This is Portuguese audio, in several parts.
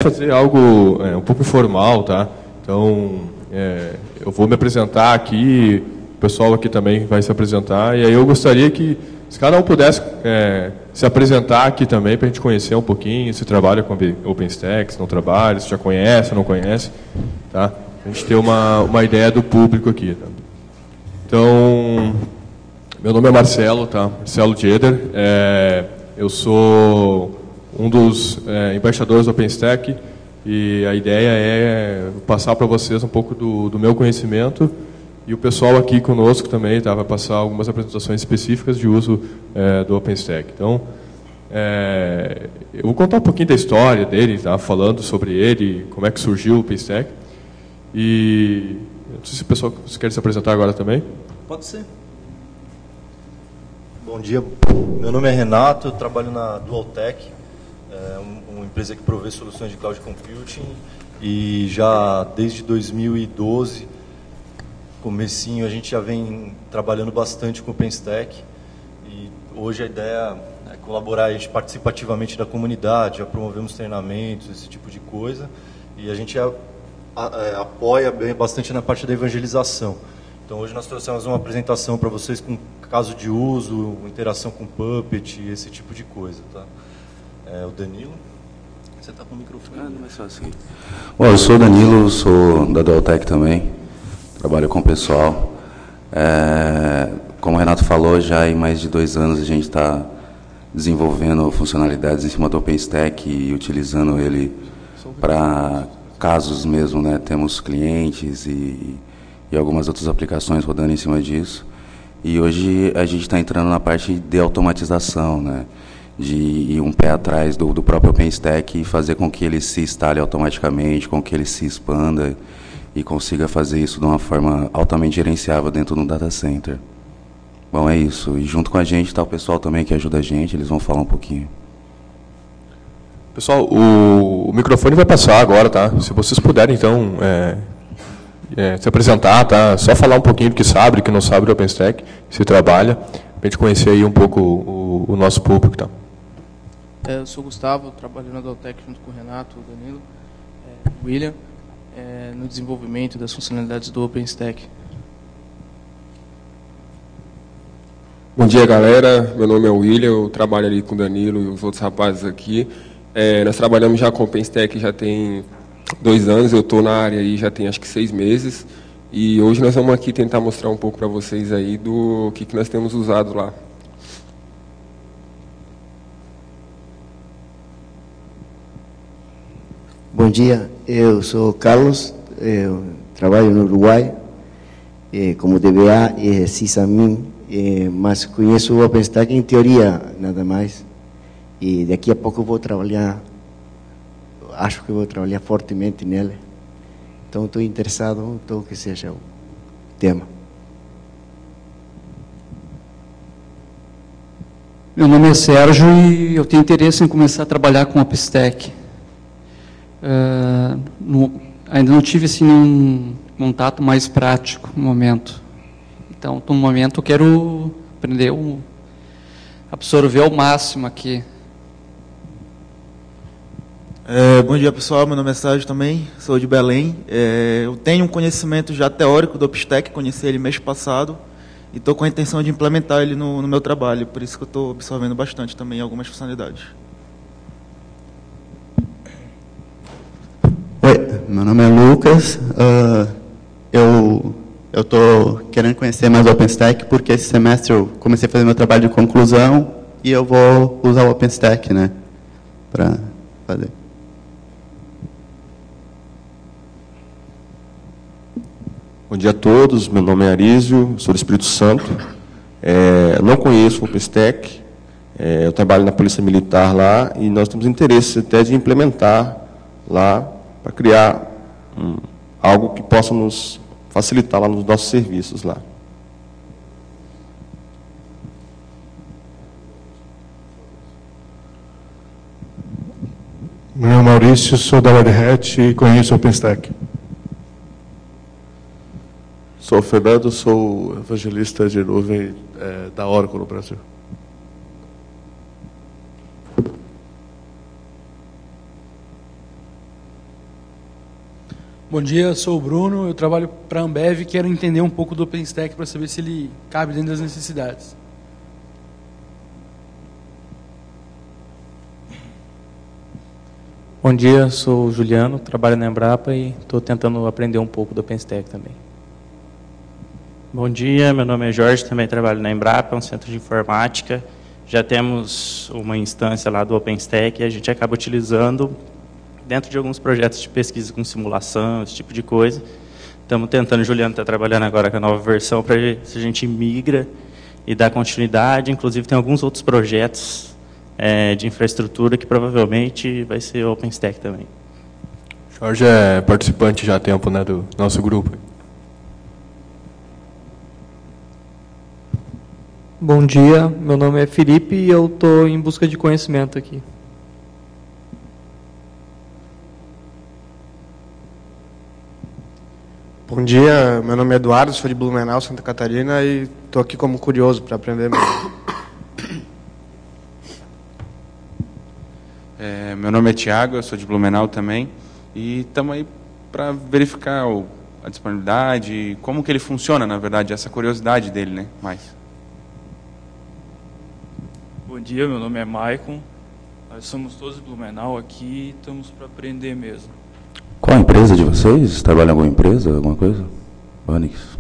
Fazer algo um pouco informal, tá? Então, eu vou me apresentar aqui, o pessoal aqui também vai se apresentar, e aí eu gostaria que, se cada um pudesse se apresentar aqui também, para a gente conhecer um pouquinho, se trabalha com OpenStack, se não trabalha, se já conhece, não conhece, tá? A gente ter uma ideia do público aqui, tá? Então, meu nome é Marcelo, tá? Marcelo Jeder, eu sou um dos embaixadores do OpenStack, e a ideia é passar para vocês um pouco do meu conhecimento, e o pessoal aqui conosco também vai passar algumas apresentações específicas de uso do OpenStack. Então, eu vou contar um pouquinho da história dele, tá? Falando sobre ele, como é que surgiu o OpenStack, e não sei se o pessoal quer se apresentar agora também. Pode ser. Bom dia, meu nome é Renato, eu trabalho na Dualtech, uma empresa que provê soluções de cloud computing, e já desde 2012, comecinho, a gente já vem trabalhando bastante com o OpenStack, e hoje a ideia é colaborar, a gente participa ativamente da comunidade, já promovemos treinamentos, esse tipo de coisa, e a gente apoia bastante na parte da evangelização. Então hoje nós trouxemos uma apresentação para vocês com caso de uso, interação com Puppet, esse tipo de coisa, tá? O Danilo. Você está com o microfone? Não é só assim. Bom, eu sou o Danilo, sou da Dualtech também, trabalho com o pessoal. Como o Renato falou, já em mais de 2 anos a gente está desenvolvendo funcionalidades em cima do OpenStack e utilizando ele para casos mesmo, né? Temos clientes e algumas outras aplicações rodando em cima disso. E hoje a gente está entrando na parte de automatização, né? De ir um pé atrás do próprio OpenStack e fazer com que ele se instale automaticamente, com que ele se expanda e consiga fazer isso de uma forma altamente gerenciável dentro do data center. Bom, é isso. E junto com a gente está o pessoal também que ajuda a gente, eles vão falar um pouquinho. Pessoal, o microfone vai passar agora, tá? Se vocês puderem, então, se apresentar, tá? Só falar um pouquinho do que sabe, do que não sabe do OpenStack, se trabalha, para a gente conhecer aí um pouco o nosso público, tá? Eu sou o Gustavo, trabalho na Dualtech junto com o Renato, o Danilo, o William, no desenvolvimento das funcionalidades do OpenStack. Bom dia, galera. Meu nome é William, eu trabalho ali com o Danilo e os outros rapazes aqui. Nós trabalhamos já com o OpenStack já tem 2 anos, eu estou na área aí já tem acho que 6 meses. E hoje nós vamos aqui tentar mostrar um pouco para vocês aí do que nós temos usado lá. Bom dia, eu sou Carlos, eu trabalho no Uruguai como DBA e sysadmin, mas conheço o OpenStack em teoria, nada mais. E daqui a pouco eu vou trabalhar, acho que vou trabalhar fortemente nele. Então estou interessado em tudo que seja o tema. Meu nome é Sérgio e eu tenho interesse em começar a trabalhar com OpenStack. Ainda não tive assim, um contato mais prático no momento. Então, no momento, eu quero aprender, absorver ao máximo aqui. Bom dia, pessoal. Meu nome é Sérgio também, sou de Belém. Eu tenho um conhecimento já teórico do OpenStack, conheci ele mês passado e estou com a intenção de implementar ele no meu trabalho, por isso que eu estou absorvendo bastante também algumas funcionalidades. Oi, meu nome é Lucas. Eu estou querendo conhecer mais o OpenStack porque esse semestre eu comecei a fazer meu trabalho de conclusão e eu vou usar o OpenStack, né, para fazer. Bom dia a todos, meu nome é Arísio, sou do Espírito Santo. Não conheço o OpenStack, eu trabalho na Polícia Militar lá e nós temos interesse até de implementar lá para criar algo que possa nos facilitar lá nos nossos serviços lá. Meu nome é Maurício, sou da Red Hat e conheço o OpenStack. Sou o Fernando, sou evangelista de nuvem da Oracle no Brasil. Bom dia, sou o Bruno, eu trabalho para a Ambev e quero entender um pouco do OpenStack para saber se ele cabe dentro das necessidades. Bom dia, sou o Juliano, trabalho na Embrapa e estou tentando aprender um pouco do OpenStack também. Bom dia, meu nome é Jorge, também trabalho na Embrapa, um centro de informática. Já temos uma instância lá do OpenStack e a gente acaba utilizando dentro de alguns projetos de pesquisa com simulação, esse tipo de coisa. Estamos tentando, o Juliano está trabalhando agora com a nova versão para ver se a gente migra e dá continuidade. Inclusive tem alguns outros projetos de infraestrutura que provavelmente vai ser OpenStack também. Jorge é participante já há tempo, né, do nosso grupo. Bom dia, meu nome é Felipe e eu estou em busca de conhecimento aqui. Bom dia, meu nome é Eduardo, sou de Blumenau, Santa Catarina e estou aqui como curioso para aprender mesmo. Meu nome é Thiago, eu sou de Blumenau também e estamos aí para verificar a disponibilidade, como que ele funciona, na verdade, essa curiosidade dele, né? Bom dia, meu nome é Maicon, nós somos todos de Blumenau aqui e estamos para aprender mesmo. Qual a empresa de vocês? Trabalham em alguma empresa, alguma coisa? Onix.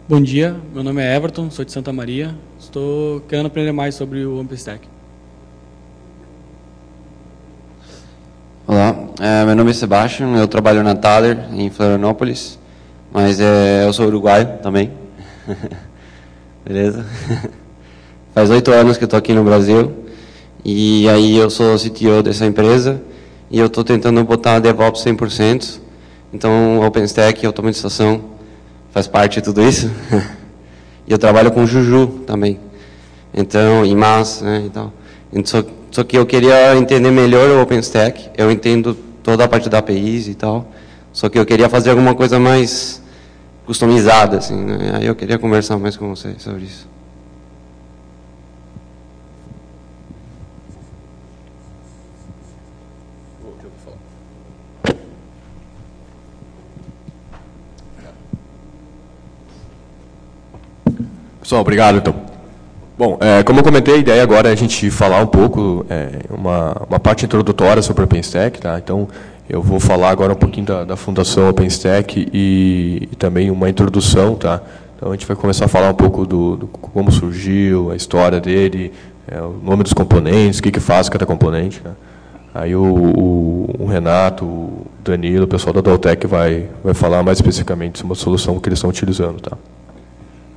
Bom dia, meu nome é Everton, sou de Santa Maria. Estou querendo aprender mais sobre o OpenStack. Olá, meu nome é Sebastião, eu trabalho na Thaler, em Florianópolis, mas eu sou uruguaio também. Beleza? Faz 8 anos que eu estou aqui no Brasil, e aí eu sou o CTO dessa empresa, e eu estou tentando botar DevOps 100%, então OpenStack e automatização faz parte de tudo isso. E eu trabalho com Juju também, então, e Mas, né, então, só que eu queria entender melhor o OpenStack, eu entendo toda a parte da APIs e tal, só que eu queria fazer alguma coisa mais customizada, assim, né? Aí eu queria conversar mais com vocês sobre isso. Pessoal, obrigado, então. Bom, como eu comentei, a ideia agora é a gente falar um pouco, uma parte introdutória sobre o OpenStack, tá? Então, eu vou falar agora um pouquinho da fundação OpenStack e também uma introdução, tá? Então, a gente vai começar a falar um pouco do como surgiu, a história dele, o nome dos componentes, o que faz cada componente, né? Aí o Renato, o Danilo, o pessoal da Daltec vai falar mais especificamente sobre a solução que eles estão utilizando, tá?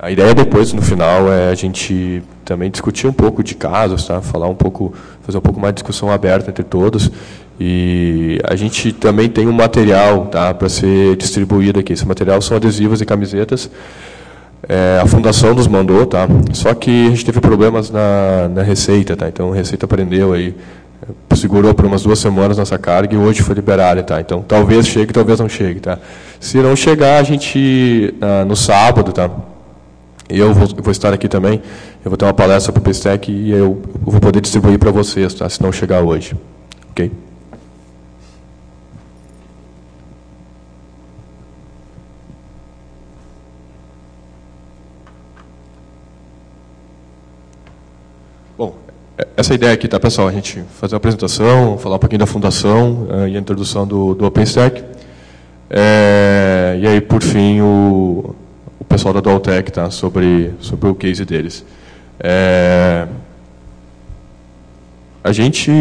A ideia depois, no final, é a gente também discutir um pouco de casos, tá? Falar um pouco, fazer um pouco mais de discussão aberta entre todos. E a gente também tem um material, tá, para ser distribuído aqui. Esse material são adesivos e camisetas. A Fundação nos mandou, tá? Só que a gente teve problemas na Receita, tá? Então a Receita prendeu aí, segurou por umas 2 semanas nossa carga e hoje foi liberada, tá? Então talvez chegue, talvez não chegue, tá? Se não chegar, a gente no sábado, tá? Eu vou estar aqui também, eu vou ter uma palestra sobre o OpenStack e eu vou poder distribuir para vocês, tá? Se não chegar hoje. Ok? Bom, essa ideia aqui, tá, pessoal? A gente fazer uma apresentação, falar um pouquinho da fundação e a introdução do OpenStack. E aí, por fim, o pessoal da Daltec, tá, sobre o case deles. A gente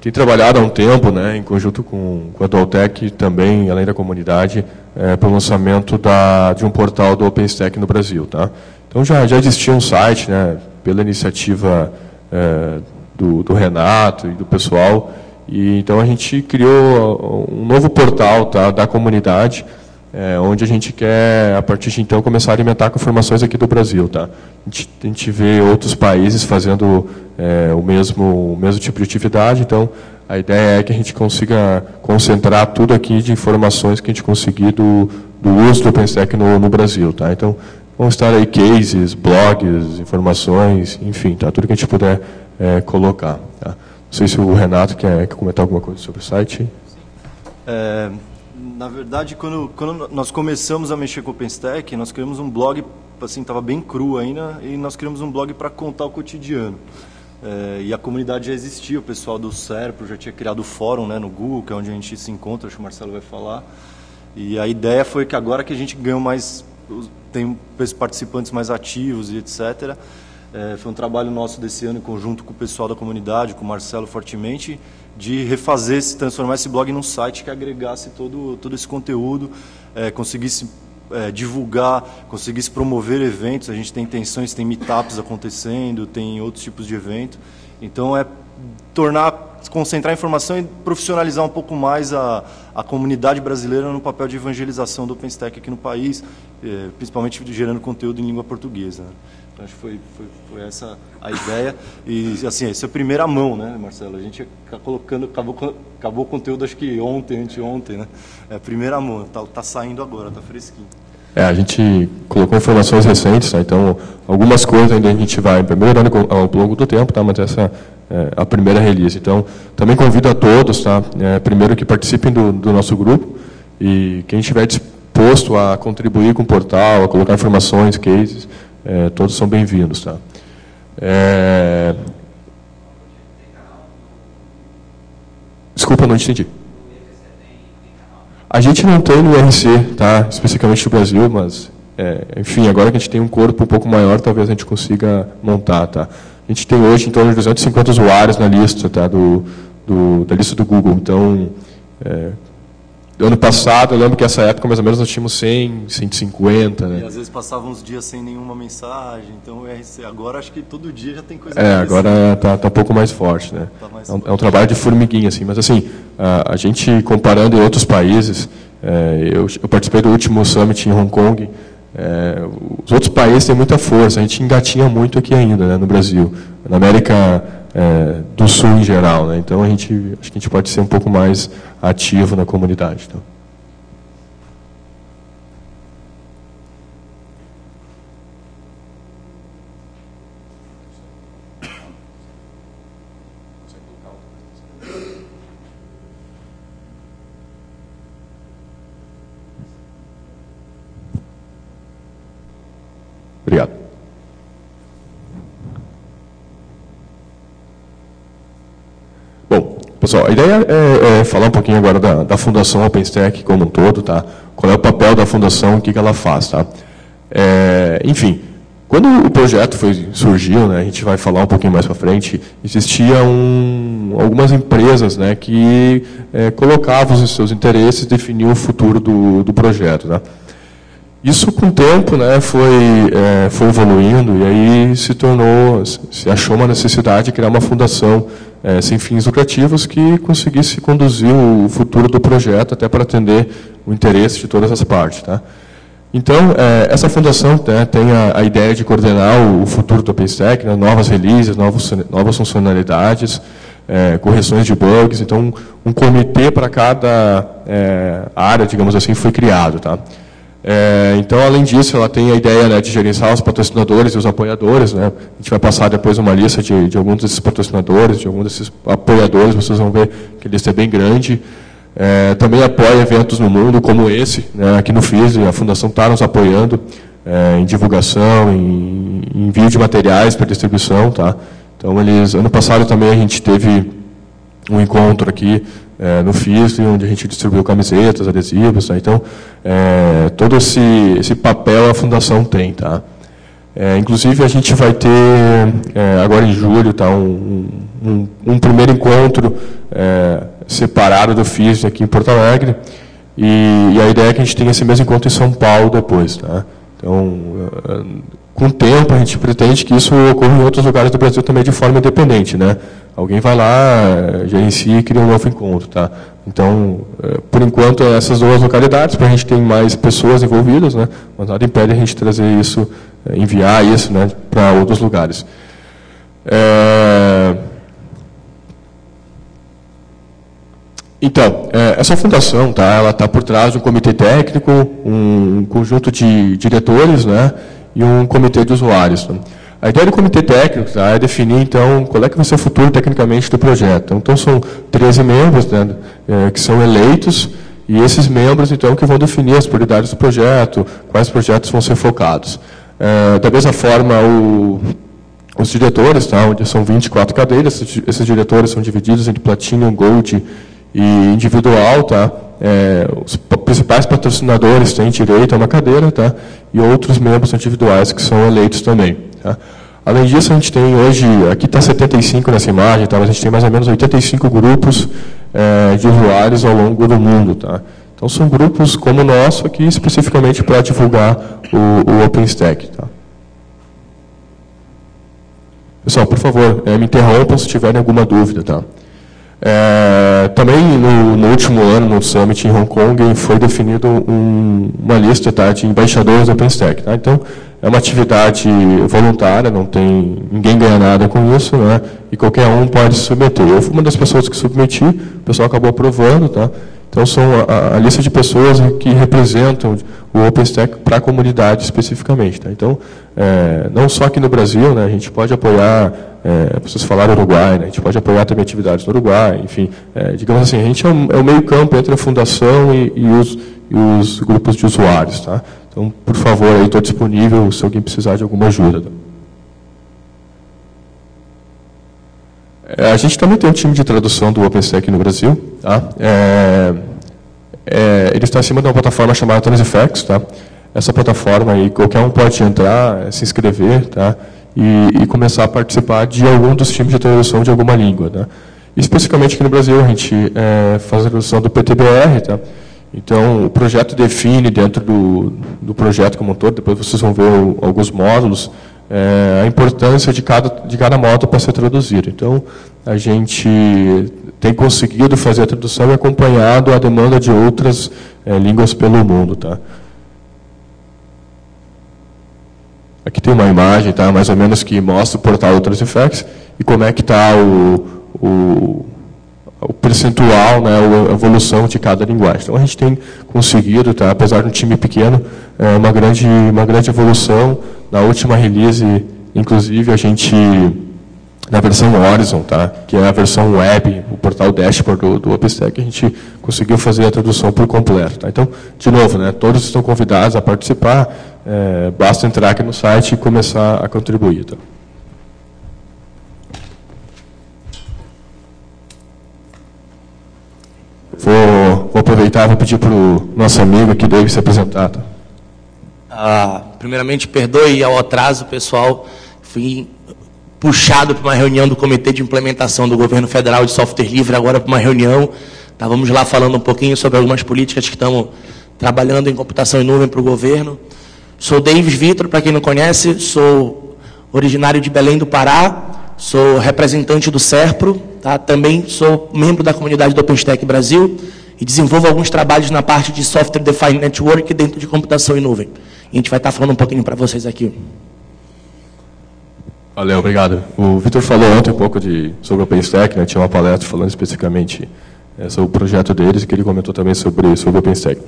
tem trabalhado há um tempo, né, em conjunto com a Daltec, também, além da comunidade, para o lançamento de um portal do OpenStack no Brasil. Tá? Então, já existia um site, né, pela iniciativa do Renato e do pessoal, e então a gente criou um novo portal, tá, da comunidade, onde a gente quer, a partir de então, começar a alimentar com informações aqui do Brasil. Tá? A gente vê outros países fazendo o mesmo tipo de atividade, então a ideia é que a gente consiga concentrar tudo aqui de informações que a gente conseguir do uso do OpenStack no Brasil. Tá? Então, vão estar aí cases, blogs, informações, enfim, tá? Tudo que a gente puder colocar. Tá? sei se o Renato quer comentar alguma coisa sobre o site. Na verdade, quando nós começamos a mexer com o OpenStack, nós criamos um blog, assim, estava bem cru ainda, e nós criamos um blog para contar o cotidiano. E a comunidade já existia, o pessoal do Serpro já tinha criado o fórum, né, no Google, que é onde a gente se encontra, acho que o Marcelo vai falar. E a ideia foi que agora que a gente ganhou mais, tem participantes mais ativos e etc., foi um trabalho nosso desse ano, em conjunto com o pessoal da comunidade, com o Marcelo fortemente, de refazer, transformar esse blog num site que agregasse todo esse conteúdo, conseguisse divulgar, conseguisse promover eventos. A gente tem intenções, tem meetups acontecendo, tem outros tipos de evento. Então, concentrar a informação e profissionalizar um pouco mais a comunidade brasileira no papel de evangelização do OpenStack aqui no país, principalmente gerando conteúdo em língua portuguesa. Então, acho que foi essa a ideia. E, assim, isso é a primeira mão, né, Marcelo? A gente está colocando, acabou o conteúdo, acho que anteontem, né? É a primeira mão, está saindo agora, está fresquinho. A gente colocou informações recentes, tá? Então, algumas coisas ainda a gente vai melhorando ao longo do tempo, tá? Mas essa é a primeira release. Então, também convido a todos, tá? Primeiro que participem do nosso grupo, e quem estiver disposto a contribuir com o portal, a colocar informações, cases, todos são bem-vindos, tá? Desculpa, não entendi. A gente não tem no IRC, tá? Especificamente no Brasil, mas, enfim, agora que a gente tem um corpo um pouco maior, talvez a gente consiga montar, tá? A gente tem hoje em torno de 250 usuários na lista, tá? Da lista do Google. Então, ano passado, eu lembro que essa época, mais ou menos, nós tínhamos 100, 150, né? E às vezes passavam uns dias sem nenhuma mensagem. Então, o IRC, agora acho que todo dia já tem coisa agora tá um pouco mais forte, né? Tá mais forte. É um trabalho de formiguinha, assim. Mas, assim, a gente, comparando em outros países, eu participei do último Summit em Hong Kong. Os outros países têm muita força, a gente engatinha muito aqui ainda, né, no Brasil, na América do Sul em geral, né? Então acho que a gente pode ser um pouco mais ativo na comunidade. Então. Obrigado. Bom, pessoal, a ideia é falar um pouquinho agora da Fundação OpenStack como um todo, tá? Qual é o papel da Fundação, o que ela faz, tá? Enfim, quando o projeto surgiu, né, a gente vai falar um pouquinho mais para frente, existiam algumas empresas, né, que colocavam os seus interesses e definiam o futuro do projeto, né? Isso, com o tempo, né, foi evoluindo, e aí se achou uma necessidade de criar uma fundação sem fins lucrativos que conseguisse conduzir o futuro do projeto até para atender o interesse de todas as partes, tá? Então, essa fundação, né, tem a ideia de coordenar o futuro do OpenStack, né, novas releases, novas funcionalidades, correções de bugs. Então, um comitê para cada área, digamos assim, foi criado, tá? Então, além disso, ela tem a ideia, né, de gerenciar os patrocinadores e os apoiadores, né? A gente vai passar depois uma lista de alguns desses patrocinadores, de alguns desses apoiadores, vocês vão ver que a lista é bem grande. Também apoia eventos no mundo como esse, né, aqui no FIS, a Fundação está nos apoiando em divulgação, em envio de materiais para distribuição, tá? Então, ano passado também a gente teve um encontro aqui no FIS, onde a gente distribuiu camisetas, adesivos, tá? Então, todo esse papel a Fundação tem, tá? Inclusive, a gente vai ter, agora em julho, tá, um primeiro encontro separado do FIS aqui em Porto Alegre, e a ideia é que a gente tenha esse mesmo encontro em São Paulo depois, tá? Então, com o tempo, a gente pretende que isso ocorra em outros lugares do Brasil também de forma independente, né? Alguém vai lá, gerencia e cria um novo encontro, tá? Então, por enquanto, essas duas localidades, para a gente ter mais pessoas envolvidas, né? Mas nada impede a gente trazer isso, enviar isso, né, para outros lugares. Então, essa fundação, tá? Ela está por trás de um comitê técnico, um conjunto de diretores, né, e um comitê de usuários. Tá? A ideia do comitê técnico, tá, é definir, então, qual é que vai ser o futuro, tecnicamente, do projeto. Então, são 13 membros, né, que são eleitos, e esses membros, então, que vão definir as prioridades do projeto, quais projetos vão ser focados. Da mesma forma, os diretores, tá, onde são 24 cadeiras, esses diretores são divididos entre Platinum, Gold e individual, tá? Os principais patrocinadores têm direito a uma cadeira, tá? E outros membros individuais que são eleitos também, tá? Além disso, a gente tem hoje, aqui está 75 nessa imagem, tá? Mas a gente tem mais ou menos 85 grupos de usuários ao longo do mundo, tá? Então, são grupos como o nosso aqui, especificamente para divulgar o OpenStack, tá? Pessoal, por favor, me interrompam se tiverem alguma dúvida, tá? Também no último ano, no Summit em Hong Kong, foi definido uma lista, tá, de embaixadores do OpenStack. Tá? Então, é uma atividade voluntária, não tem, ninguém ganha nada com isso, né? E qualquer um pode se submeter. Eu fui uma das pessoas que submeti, o pessoal acabou aprovando. Tá? Então, são a lista de pessoas que representam o OpenStack para a comunidade especificamente. Tá? Então, não só aqui no Brasil, né, a gente pode apoiar, vocês falaram Uruguai, né, a gente pode apoiar também atividades no Uruguai, enfim, digamos assim, a gente é o meio campo entre a fundação e os grupos de usuários. Tá? Então, por favor, aí estou disponível se alguém precisar de alguma ajuda. Tá? A gente também tem um time de tradução do OpenStack no Brasil. Tá? Ele está acima de uma plataforma chamada Transifex. Tá? Essa plataforma aí, qualquer um pode entrar, se inscrever, tá? E começar a participar de algum dos times de tradução de alguma língua. Tá? Especificamente aqui no Brasil, a gente faz a tradução do PTBR. Tá? Então, o projeto define, dentro do projeto como um todo, depois vocês vão ver alguns módulos, a importância de cada módulo para ser traduzido. Então, a gente tem conseguido fazer a tradução e acompanhado a demanda de outras línguas pelo mundo. Tá? Aqui tem uma imagem, tá, mais ou menos, que mostra o portal do Transifex e como é que está o percentual, né, a evolução de cada linguagem. Então, a gente tem conseguido, tá, apesar de um time pequeno, uma grande evolução. Na última release, inclusive, a gente, na versão Horizon, tá, que é a versão web, o portal dashboard do OpenStack, a gente conseguiu fazer a tradução por completo. Tá? Então, de novo, né, todos estão convidados a participar, basta entrar aqui no site e começar a contribuir. Tá? Vou aproveitar e vou pedir para o nosso amigo aqui, David, se apresentar. Tá? Primeiramente, perdoe ao atraso, pessoal. Fui puxado para uma reunião do Comitê de Implementação do Governo Federal de Software Livre, agora para uma reunião. Estávamos lá falando um pouquinho sobre algumas políticas que estamos trabalhando em computação em nuvem para o governo. Sou Davis Vitor, para quem não conhece, sou originário de Belém do Pará, sou representante do SERPRO, tá? Também sou membro da comunidade do OpenStack Brasil e desenvolvo alguns trabalhos na parte de Software Defined Network dentro de computação em nuvem. E a gente vai estar falando um pouquinho para vocês aqui. Valeu, obrigado. O Vitor falou ontem um pouco sobre o OpenStack, né? Tinha uma palestra falando especificamente sobre o projeto deles e que ele comentou também sobre o OpenStack.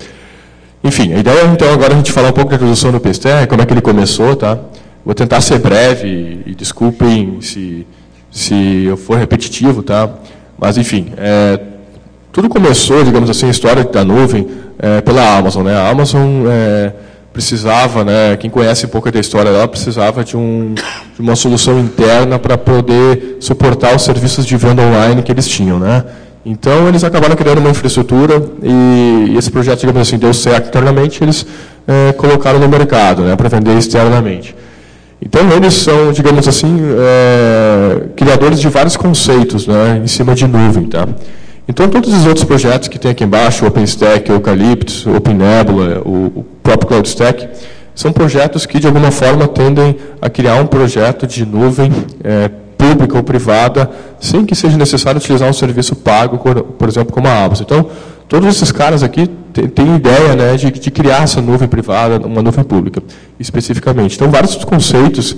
Enfim, a ideia então agora a gente falar um pouco da introdução do OpenStack, como é que ele começou, tá? Vou tentar ser breve e desculpem se eu for repetitivo, tá? Mas enfim, tudo começou, digamos assim, a história da nuvem pela Amazon, né? A Amazon precisava, né? Quem conhece um pouco da história dela, precisava de uma solução interna para poder suportar os serviços de venda online que eles tinham, né? Então, eles acabaram criando uma infraestrutura e esse projeto, digamos assim, deu certo internamente, eles colocaram no mercado, né, para vender externamente. Então, eles são, digamos assim, criadores de vários conceitos, né, em cima de nuvem. Tá? Então, todos os outros projetos que tem aqui embaixo, o OpenStack, o Eucalyptus, o OpenNebula, o próprio CloudStack, são projetos que, de alguma forma, tendem a criar um projeto de nuvem pública ou privada, sem que seja necessário utilizar um serviço pago, por exemplo, como a Amazon. Então, todos esses caras aqui têm ideia, né, de criar essa nuvem privada, uma nuvem pública, especificamente. Então, vários conceitos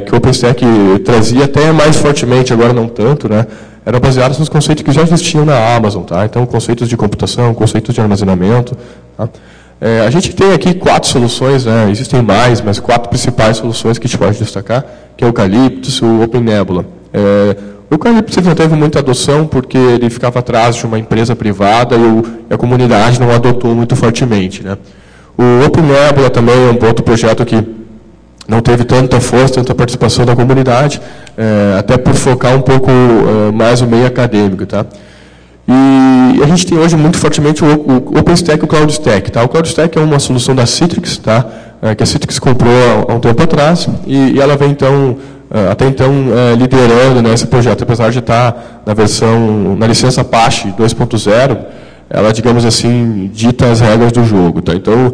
que o OpenStack trazia até mais fortemente, agora não tanto, né, eram baseados nos conceitos que já existiam na Amazon. Tá? Então, conceitos de computação, conceitos de armazenamento. Tá? A gente tem aqui 4 soluções, né? Existem mais, mas 4 principais soluções que a gente pode destacar, que é o Eucalyptus, o OpenNebula. O Eucalyptus não teve muita adoção porque ele ficava atrás de uma empresa privada e a comunidade não adotou muito fortemente, né? O OpenNebula também é um outro projeto que não teve tanta força, tanta participação da comunidade, até por focar um pouco mais o meio acadêmico, tá? E a gente tem hoje muito fortemente o OpenStack e o CloudStack, tá? O CloudStack é uma solução da Citrix, tá? Que a Citrix comprou há um tempo atrás e ela vem então até então liderando, né, esse projeto, apesar de estar na licença Apache 2.0, ela, digamos assim, dita as regras do jogo, tá? Então,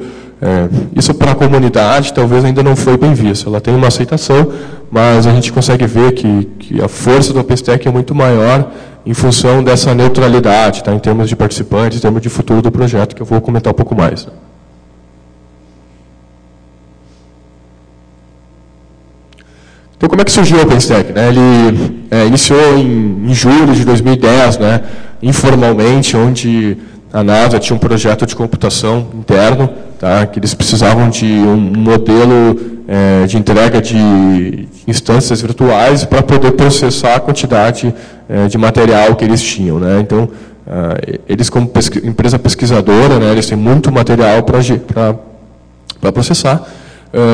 isso para a comunidade talvez ainda não foi bem visto. Ela tem uma aceitação, mas a gente consegue ver que a força do OpenStack é muito maior em função dessa neutralidade, tá? Em termos de participantes, em termos de futuro do projeto, que eu vou comentar um pouco mais. Então, como é que surgiu o OpenStack? Né? Ele iniciou em julho de 2010, né? Informalmente, onde a NASA tinha um projeto de computação interno, tá? Que eles precisavam de um modelo de entrega de instâncias virtuais para poder processar a quantidade de material que eles tinham, né? Então, eles como empresa pesquisadora, né, eles têm muito material para processar.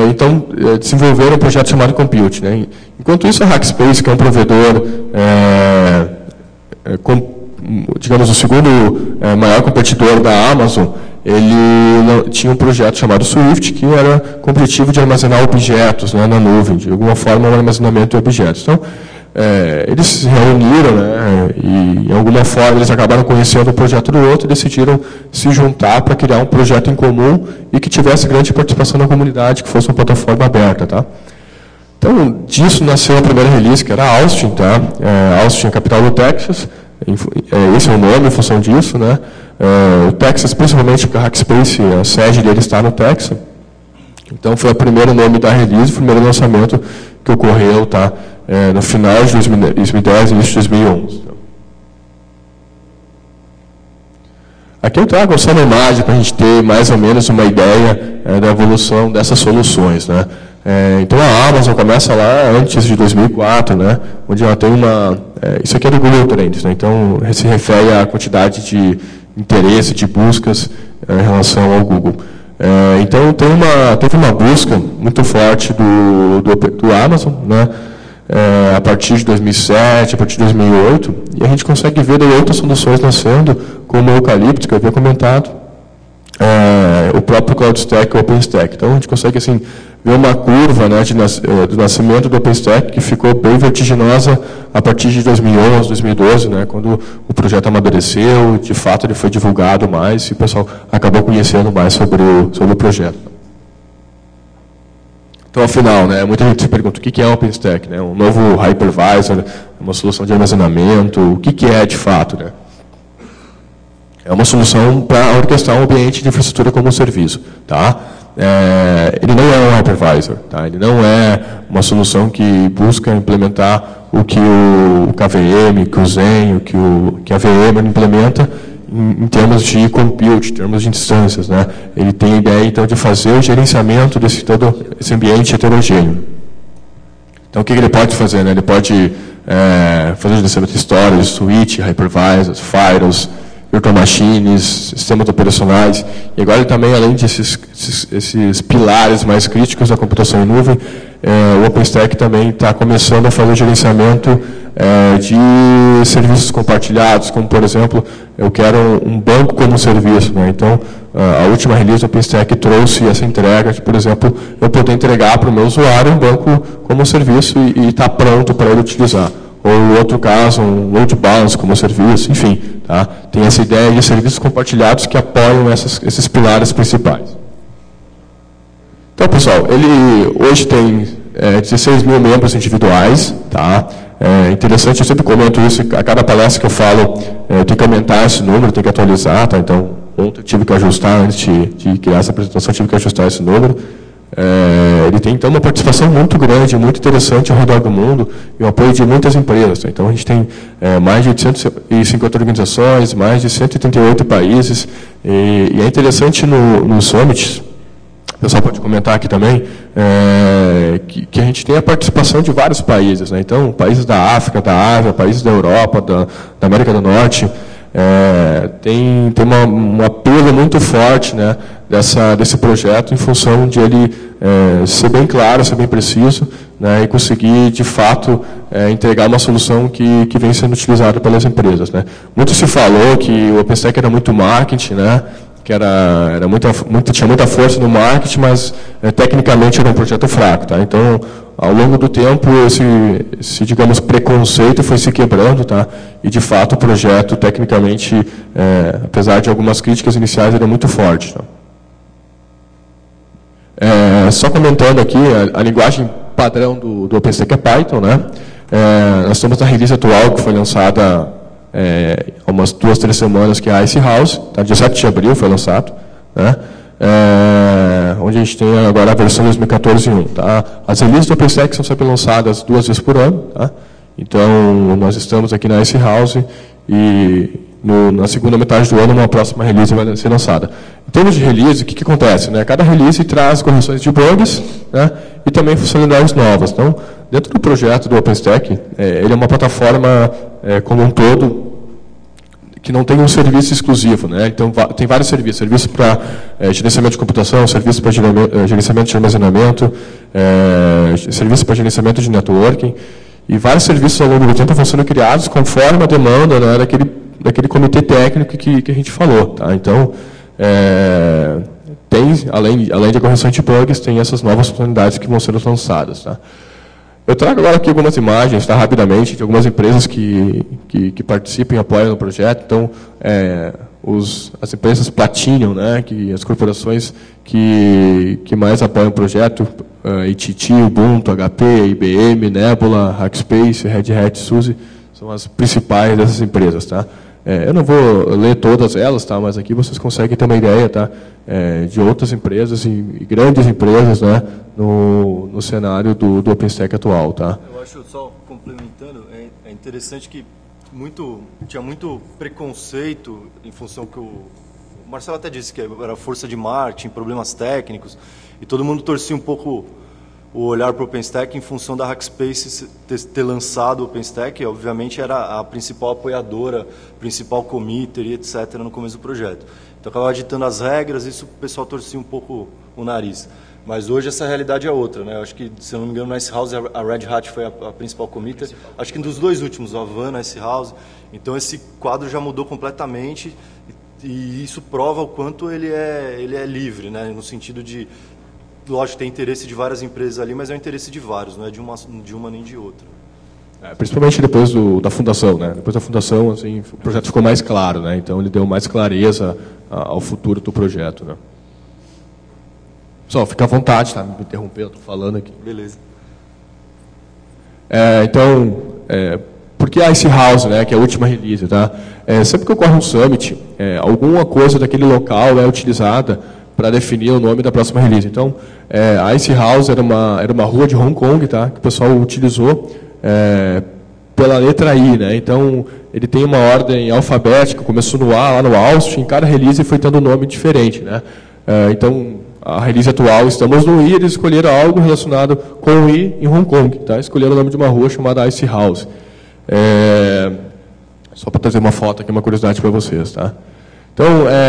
Então, desenvolveram um projeto chamado Compute, né? Enquanto isso, a Hackspace, que é um provedor, digamos, o segundo maior competidor da Amazon, ele tinha um projeto chamado Swift, que era com o objetivo de armazenar objetos, né, na nuvem, de alguma forma, um armazenamento de objetos. Então, eles se reuniram, né, e, de alguma forma, eles acabaram conhecendo o projeto do outro e decidiram se juntar para criar um projeto em comum e que tivesse grande participação na comunidade, que fosse uma plataforma aberta, tá? Então, disso nasceu a primeira release, que era a Austin, tá? Austin é a capital do Texas, esse é o nome em função disso, né? O Texas, principalmente porque a Hackspace, a sede dele está no Texas. Então, foi o primeiro nome da release, o primeiro lançamento que ocorreu, tá? No final de 2010 e início de 2011. Aqui eu trago só uma imagem para a gente ter mais ou menos uma ideia da evolução dessas soluções, né? Então a Amazon começa lá antes de 2004, né? Onde ela tem isso aqui é do Google Trends, né? Então se refere à quantidade de interesse, de buscas em relação ao Google. Então teve uma busca muito forte do Amazon, né? A partir de 2007, a partir de 2008, e a gente consegue ver daí outras soluções nascendo, como o Eucalyptus, que eu havia comentado, o próprio CloudStack e o OpenStack. Então, a gente consegue assim, ver uma curva, né, do nascimento do OpenStack que ficou bem vertiginosa a partir de 2011, 2012, né, quando o projeto amadureceu, de fato ele foi divulgado mais e o pessoal acabou conhecendo mais sobre o projeto. Então, afinal, né, muita gente se pergunta o que é o OpenStack, né? Um novo hypervisor, uma solução de armazenamento, o que é de fato, né? É uma solução para orquestrar um ambiente de infraestrutura como um serviço, tá? Ele não é um hypervisor, tá? Ele não é uma solução que busca implementar o que o KVM, que o Zen, que a VMware implementa em termos de compute, em termos de instâncias, né? Ele tem a ideia, então, de fazer o gerenciamento desse todo esse ambiente heterogêneo. Então, o que ele pode fazer, né? Ele pode fazer o gerenciamento de storage, switch, hypervisors, firewalls, virtual machines, sistemas operacionais. E agora, também, além desses pilares mais críticos da computação em nuvem, o OpenStack também está começando a fazer o gerenciamento de serviços compartilhados, como, por exemplo, eu quero um banco como serviço, né? Então, a última release do OpenStack trouxe essa entrega de, por exemplo, eu poder entregar para o meu usuário um banco como serviço e está pronto para ele utilizar. Ou, outro caso, um load balance como serviço, enfim, tá? Tem essa ideia de serviços compartilhados que apoiam esses pilares principais. Então, pessoal, ele hoje tem 16 mil membros individuais, tá? Interessante, eu sempre comento isso, a cada palestra que eu falo, eu tenho que aumentar esse número, tenho que atualizar, tá? Então, ontem eu tive que ajustar, antes de criar essa apresentação, tive que ajustar esse número. Ele tem, então, uma participação muito grande, muito interessante ao redor do mundo e o apoio de muitas empresas. Tá? Então, a gente tem mais de 850 organizações, mais de 138 países, e é interessante no Summit, o pessoal pode comentar aqui também, que a gente tem a participação de vários países. Né? Então, países da África, da Ásia, países da Europa, da América do Norte, tem um apelo muito forte, né, desse projeto, em função de ele ser bem claro, ser bem preciso, né, e conseguir, de fato, entregar uma solução que vem sendo utilizada pelas empresas. Né. Muito se falou que o OpenStack era muito marketing, né, que tinha muita força no marketing, mas tecnicamente era um projeto fraco. Tá? Então, ao longo do tempo, esse digamos, preconceito foi se quebrando, tá? E, de fato, o projeto, tecnicamente, apesar de algumas críticas iniciais, era muito forte. Tá? Só comentando aqui, a linguagem padrão do OpenStack é Python. Né? Nós estamos na release atual, que foi lançada há umas 2-3 semanas, que é a Icehouse, tá? Dia 7 de abril foi lançado, né? Onde a gente tem agora a versão 2014.1. Tá? As releases do OpenStack são sempre lançadas 2 vezes por ano. Tá? Então, nós estamos aqui na Icehouse e na segunda metade do ano uma próxima release vai ser lançada. Em termos de release, o que acontece? Né? Cada release traz correções de bugs, né? E também funcionalidades novas. Então, dentro do projeto do OpenStack, ele é uma plataforma como um todo, que não tem um serviço exclusivo. Né? Então, tem vários serviços. Serviço para gerenciamento de computação, serviço para gerenciamento de armazenamento, serviço para gerenciamento de networking, e vários serviços ao longo do tempo vão sendo criados conforme a demanda, né, daquele comitê técnico que a gente falou. Tá? Então, além de correção de bugs, tem essas novas funcionalidades que vão sendo lançadas. Tá? Eu trago agora aqui algumas imagens, tá, rapidamente, de algumas empresas que participam e apoiam no projeto. Então, as empresas Platinum, né, as corporações que mais apoiam o projeto, AT&T, Ubuntu, HP, IBM, Nebula, Hackspace, Red Hat, SUSE, são as principais dessas empresas. Tá? Eu não vou ler todas elas, tá, mas aqui vocês conseguem ter uma ideia, tá, de outras empresas e grandes empresas, né, no cenário do OpenStack atual. Tá? Eu acho, só complementando, é interessante que tinha muito preconceito em função que o Marcelo até disse que era força de marketing, problemas técnicos, e todo mundo torcia um pouco o olhar para o OpenStack em função da Hackspace ter lançado o OpenStack. Obviamente era a principal apoiadora, principal committer e etc. no começo do projeto. Então acabava ditando as regras, isso o pessoal torcia um pouco o nariz. Mas hoje essa realidade é outra. Né? Eu acho que, se eu não me engano, na Icehouse a Red Hat foi a principal committer. Acho que dos dois últimos, a Havana, a Icehouse. Então esse quadro já mudou completamente e isso prova o quanto ele é livre, né? No sentido de, lógico, tem interesse de várias empresas ali, mas é o interesse de vários, não é de uma nem de outra. Principalmente depois da fundação. Né? Depois da fundação, assim, o projeto ficou mais claro. Né? Então ele deu mais clareza ao futuro do projeto. Né? Pessoal, fica à vontade, tá? Me interromper, eu estou falando aqui. Beleza. Então, por que a Icehouse, né, que é a última release? Tá? Sempre que ocorre um summit, alguma coisa daquele local é utilizada para definir o nome da próxima release. Então, a Icehouse era uma rua de Hong Kong, tá, que o pessoal utilizou pela letra I. Né? Então, ele tem uma ordem alfabética, começou no A, lá no Austin, em cada release foi tendo um nome diferente. Né? Então, a release atual, estamos no I, eles escolheram algo relacionado com o I em Hong Kong. Tá? Escolheram o nome de uma rua chamada Icehouse. Só para trazer uma foto aqui, uma curiosidade para vocês. Tá? Então,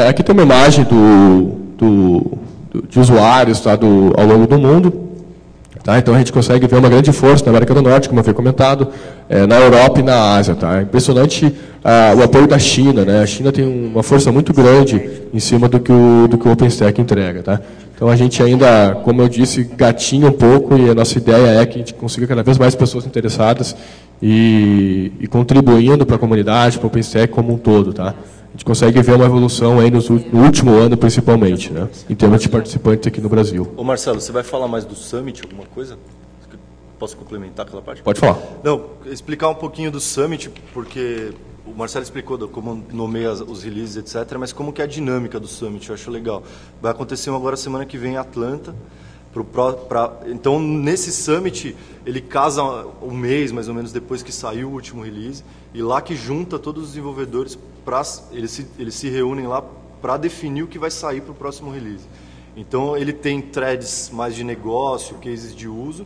aqui tem uma imagem de usuários, tá, ao longo do mundo. Tá? Então, a gente consegue ver uma grande força na América do Norte, como eu havia comentado, na Europa e na Ásia. Tá? É impressionante o apoio da China. Né? A China tem uma força muito grande em cima do que o OpenStack entrega. Tá? Então, a gente ainda, como eu disse, gatinha um pouco, e a nossa ideia é que a gente consiga cada vez mais pessoas interessadas e contribuindo para a comunidade, para o OpenStack como um todo. Tá? A gente consegue ver uma evolução aí no último ano, principalmente, né, em termos de participantes aqui no Brasil. Ô Marcelo, você vai falar mais do Summit, alguma coisa? Posso complementar aquela parte? Pode falar. Não, explicar um pouquinho do Summit, porque o Marcelo explicou como nomeia os releases, etc., mas como que é a dinâmica do Summit, eu acho legal. Vai acontecer agora semana que vem em Atlanta. Então, nesse Summit, ele casa um mês, mais ou menos, depois que saiu o último release, e lá que junta todos os desenvolvedores, eles se reúnem lá para definir o que vai sair para o próximo release. Então, ele tem threads mais de negócio, cases de uso,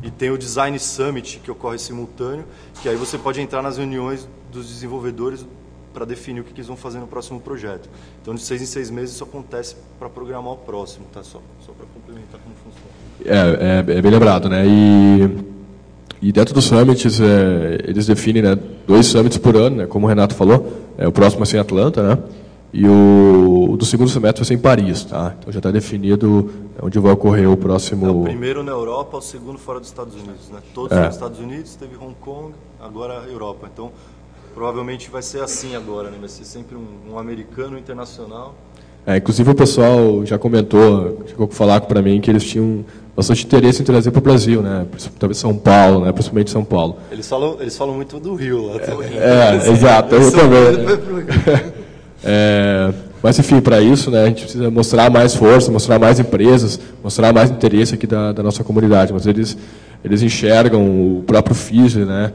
e tem o Design Summit, que ocorre simultâneo, que aí você pode entrar nas reuniões dos desenvolvedores para definir o que eles vão fazer no próximo projeto. Então, de 6 em 6 meses, isso acontece para programar o próximo, tá? Só para complementar como funciona. É bem lembrado, né? E dentro dos summits, eles definem, né, 2 summits por ano, né, como o Renato falou. O próximo vai ser em Atlanta, né? E o do segundo semestre vai ser em Paris, tá? Então já está definido onde vai ocorrer o próximo... o primeiro na Europa, o segundo fora dos Estados Unidos, né? Todos nos Estados Unidos, teve Hong Kong, agora a Europa. Então, provavelmente vai ser assim agora, né? Vai ser sempre um americano internacional. Inclusive o pessoal já comentou, chegou a falar para mim que eles tinham bastante interesse em trazer para o Brasil, né? Talvez São Paulo, né? Principalmente São Paulo. Eles falam muito do Rio lá. Exato, eu também. Mas enfim, para isso, né, a gente precisa mostrar mais força, mostrar mais empresas, mostrar mais interesse aqui da nossa comunidade. Mas eles enxergam o próprio FISE, né,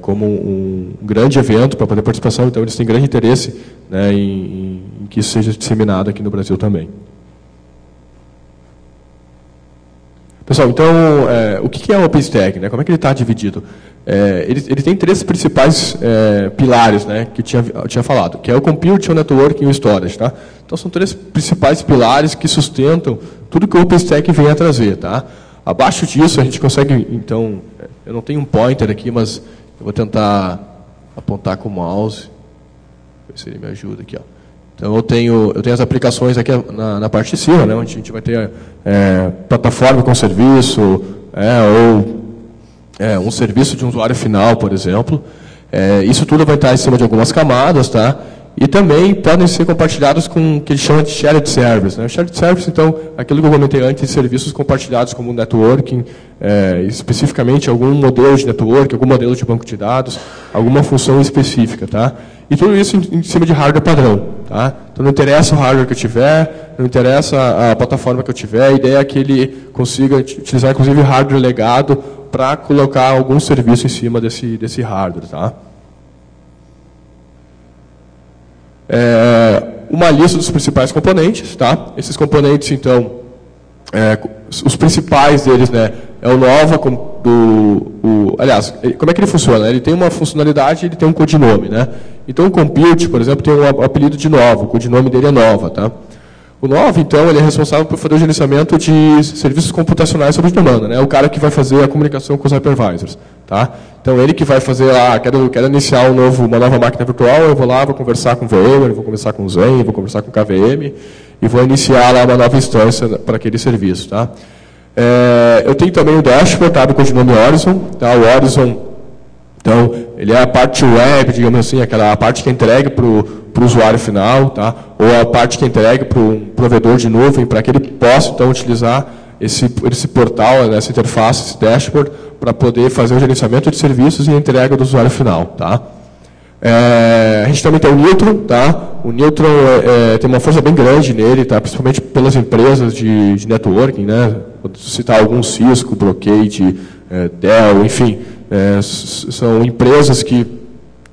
como um grande evento para poder participação, então eles têm grande interesse, né, em que isso seja disseminado aqui no Brasil também. Pessoal, então, o que é o OpenStack, né? Como é que ele está dividido? Ele tem 3 principais pilares, né, que eu tinha falado, que é o Compute, o Networking e o Storage. Tá? Então, são 3 principais pilares que sustentam tudo que o OpenStack vem a trazer. Tá? Abaixo disso, a gente consegue, então, eu não tenho um pointer aqui, mas eu vou tentar apontar com o mouse, ver se ele me ajuda aqui. Ó. Então, eu tenho as aplicações aqui na parte de cima, né, onde a gente vai ter plataforma com serviço, ou um serviço de um usuário final, por exemplo. Isso tudo vai estar em cima de algumas camadas, tá? E também podem ser compartilhados com o que eles chamam de shared service, né? Shared service, então, aquilo que eu comentei antes, serviços compartilhados como networking, especificamente algum modelo de network, algum modelo de banco de dados, alguma função específica, tá? E tudo isso em cima de hardware padrão, tá? Então, não interessa o hardware que eu tiver, não interessa a plataforma que eu tiver, a ideia é que ele consiga utilizar, inclusive, hardware legado para colocar algum serviço em cima desse hardware, tá? Uma lista dos principais componentes, tá? Esses componentes, então, os principais deles, né, é o Nova, aliás, como é que ele funciona? Ele tem uma funcionalidade, ele tem um codinome, né? Então, o Compute, por exemplo, tem um apelido de Nova, o codinome dele é Nova, tá? O Nova, então, ele é responsável por fazer o gerenciamento de serviços computacionais sob demanda, né? É o cara que vai fazer a comunicação com os hypervisors, tá? Então, ele que vai fazer lá, quero iniciar uma nova máquina virtual, eu vou lá, vou conversar com o VMware, vou conversar com o Zen, vou conversar com o KVM e vou iniciar lá uma nova instância para aquele serviço, tá? Eu tenho também o Dashboard, tá? Do codinome Horizon, tá? O Horizon, então, ele é a parte web, digamos assim, a parte que é entregue para o usuário final, tá? Ou a parte que é entregue para um provedor de nuvem, para que ele possa, então, utilizar esse portal, essa interface, esse dashboard, para poder fazer o gerenciamento de serviços e a entrega do usuário final. Tá? A gente também tem o Neutron. Tá? O Neutron tem uma força bem grande nele, tá? Principalmente pelas empresas de networking. Né? Vou citar alguns, Cisco, Brocade, Dell, enfim. São empresas que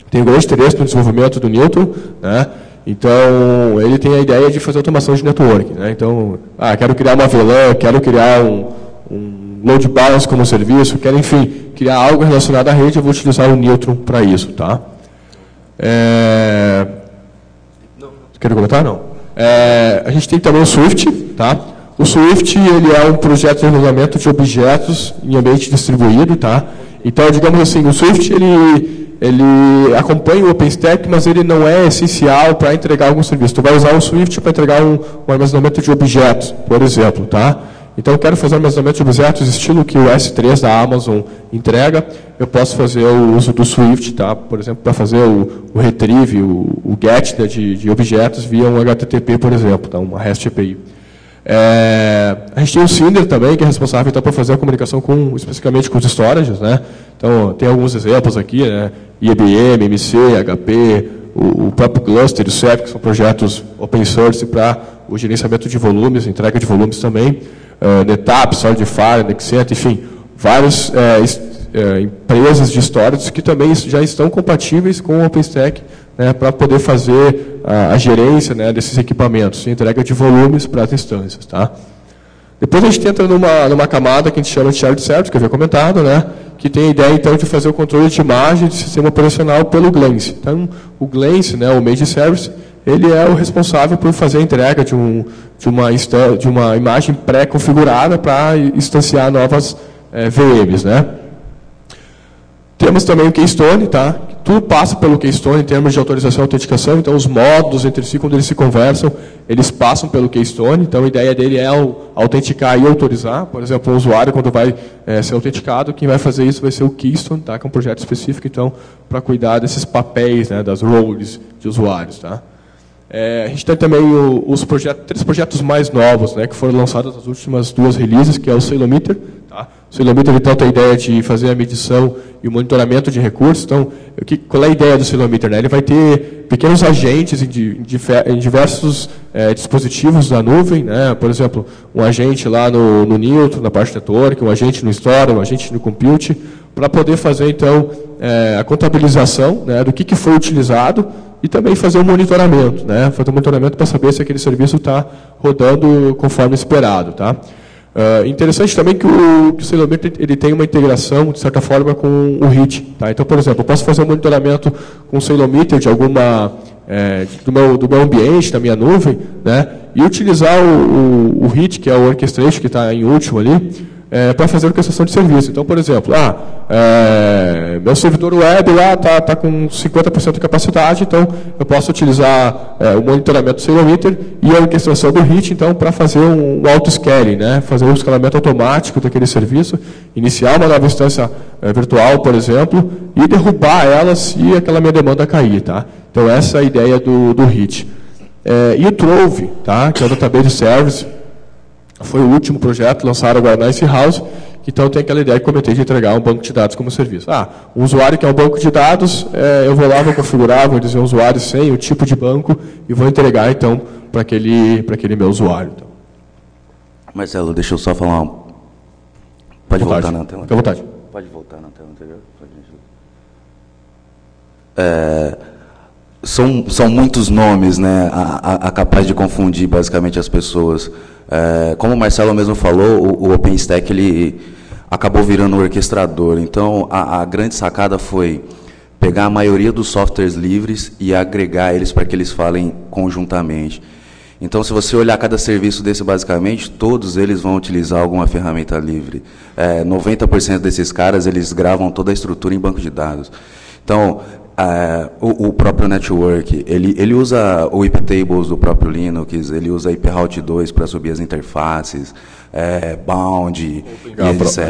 têm grande interesse no desenvolvimento do Neutron, né? Então, ele tem a ideia de fazer automação de networking, né? Então, quero criar uma VLAN, quero criar um load balance como serviço, quero, enfim, criar algo relacionado à rede, eu vou utilizar o Neutron para isso, tá? Quer comentar? Não. A gente tem também o Swift, tá? O Swift, ele é um projeto de regulamento de objetos em ambiente distribuído, tá? Então, digamos assim, o Swift, ele acompanha o OpenStack, mas ele não é essencial para entregar algum serviço. Tu vai usar o Swift para entregar um armazenamento de objetos, por exemplo, tá? Então, eu quero fazer armazenamento de objetos estilo que o S3 da Amazon entrega, eu posso fazer o uso do Swift, tá? Por exemplo, para fazer o retrieve, o get de objetos via um HTTP, por exemplo, tá? Uma REST API. A gente tem o Cinder também, que é responsável então, por fazer a comunicação especificamente com os storages, né? Então, tem alguns exemplos aqui, né? IBM, MC, HP, o próprio Cluster, o CEP, que são projetos open source para o gerenciamento de volumes, entrega de volumes também, NetApp, Solidify, Nexent, enfim, várias empresas de storage que também já estão compatíveis com o OpenStack, né, para poder fazer a gerência, né, desses equipamentos, entrega de volumes para as instâncias. Tá? Depois a gente entra numa camada que a gente chama de Shared Service, que eu havia comentado, né, que tem a ideia então de fazer o controle de imagem de sistema operacional pelo Glance. Então, o Glance, né, o Made Service, ele é o responsável por fazer a entrega de uma imagem pré-configurada para instanciar novas VMs. Né? Temos também o Keystone, tá? Tudo passa pelo Keystone em termos de autorização e autenticação, então os módulos entre si, quando eles se conversam, eles passam pelo Keystone, então a ideia dele é autenticar e autorizar. Por exemplo, o usuário, quando vai ser autenticado, quem vai fazer isso vai ser o Keystone, tá? Que é um projeto específico, então, para cuidar desses papéis, né, das roles de usuários. Tá? A gente tem também três projetos mais novos, né, que foram lançados nas últimas 2 releases, que é o Ceilometer. Tá? O Ceilometer, então, tem a ideia de fazer a medição e o monitoramento de recursos. Então, qual é a ideia do Ceilometer? Né? Ele vai ter pequenos agentes em diversos dispositivos da nuvem. Né? Por exemplo, um agente lá no Newton, na parte network, um agente no Store, um agente no Compute, para poder fazer, então, a contabilização, né, do que foi utilizado e também fazer um monitoramento. Né? Fazer um monitoramento para saber se aquele serviço está rodando conforme esperado. Tá? Interessante também que o Ceilometer ele tem uma integração, de certa forma, com o HIT. Tá? Então, por exemplo, eu posso fazer um monitoramento com o Ceilometer de do meu ambiente, da minha nuvem, né? E utilizar o HIT, que é o Orchestration, que está em último ali, para fazer orquestração de serviço. Então, por exemplo, meu servidor web lá está com 50% de capacidade, então eu posso utilizar o monitoramento do Ceilometer e a orquestração do HIT, então, para fazer um auto-scaling, né? Fazer um escalamento automático daquele serviço, iniciar uma nova instância virtual, por exemplo, e derrubar ela se aquela minha demanda cair. Tá? Então, essa é a ideia do HIT. E o Trove, tá? Que é o Database Service, foi o último projeto lançado agora na Ice House, que então tem aquela ideia que comentei de entregar um banco de dados como serviço. Um usuário que é um banco de dados, eu vou lá, vou configurar, vou dizer o usuário sem o tipo de banco e vou entregar então para aquele meu usuário. Então. Marcelo, deixa eu só falar Pode voltar na tela? Fica à vontade. Pode voltar na tela anterior? São muitos nomes, né, capaz de confundir basicamente as pessoas. Como o Marcelo mesmo falou, o OpenStack ele acabou virando um orquestrador. Então, a grande sacada foi pegar a maioria dos softwares livres e agregar eles para que eles falem conjuntamente. Então, se você olhar cada serviço desse, basicamente, todos eles vão utilizar alguma ferramenta livre. 90% desses caras, eles gravam toda a estrutura em banco de dados. Então, o próprio network, ele usa o IP tables do próprio Linux, ele usa IP Route 2 para subir as interfaces, Bound,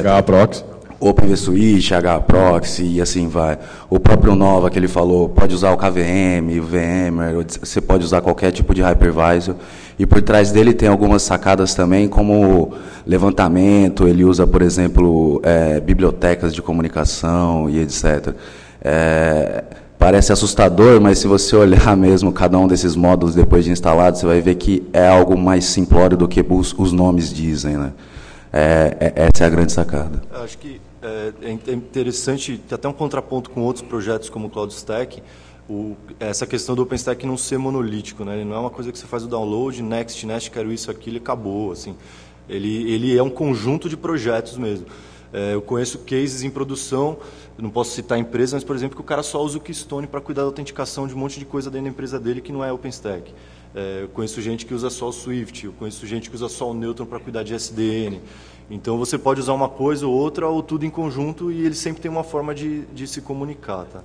HAProxy. Open vSwitch, HAProxy e assim vai. O próprio Nova que ele falou, pode usar o KVM, o VMware, você pode usar qualquer tipo de hypervisor. E por trás dele tem algumas sacadas também, como levantamento, ele usa, por exemplo, bibliotecas de comunicação e etc. Parece assustador, mas se você olhar mesmo cada um desses módulos depois de instalado, você vai ver que é algo mais simplório do que os nomes dizem, né? Essa é a grande sacada. Acho que é interessante, tem até um contraponto com outros projetos como o CloudStack, essa questão do OpenStack não ser monolítico, né? Ele não é uma coisa que você faz o download, next, quero isso, aquilo e acabou. Assim. Ele é um conjunto de projetos mesmo. Eu conheço cases em produção, eu não posso citar a empresa, mas, por exemplo, que o cara só usa o Keystone para cuidar da autenticação de um monte de coisa dentro da empresa dele que não é OpenStack. Eu conheço gente que usa só o Swift, eu conheço gente que usa só o Neutron para cuidar de SDN. Então, você pode usar uma coisa ou outra, ou tudo em conjunto, e ele sempre tem uma forma de se comunicar. Tá?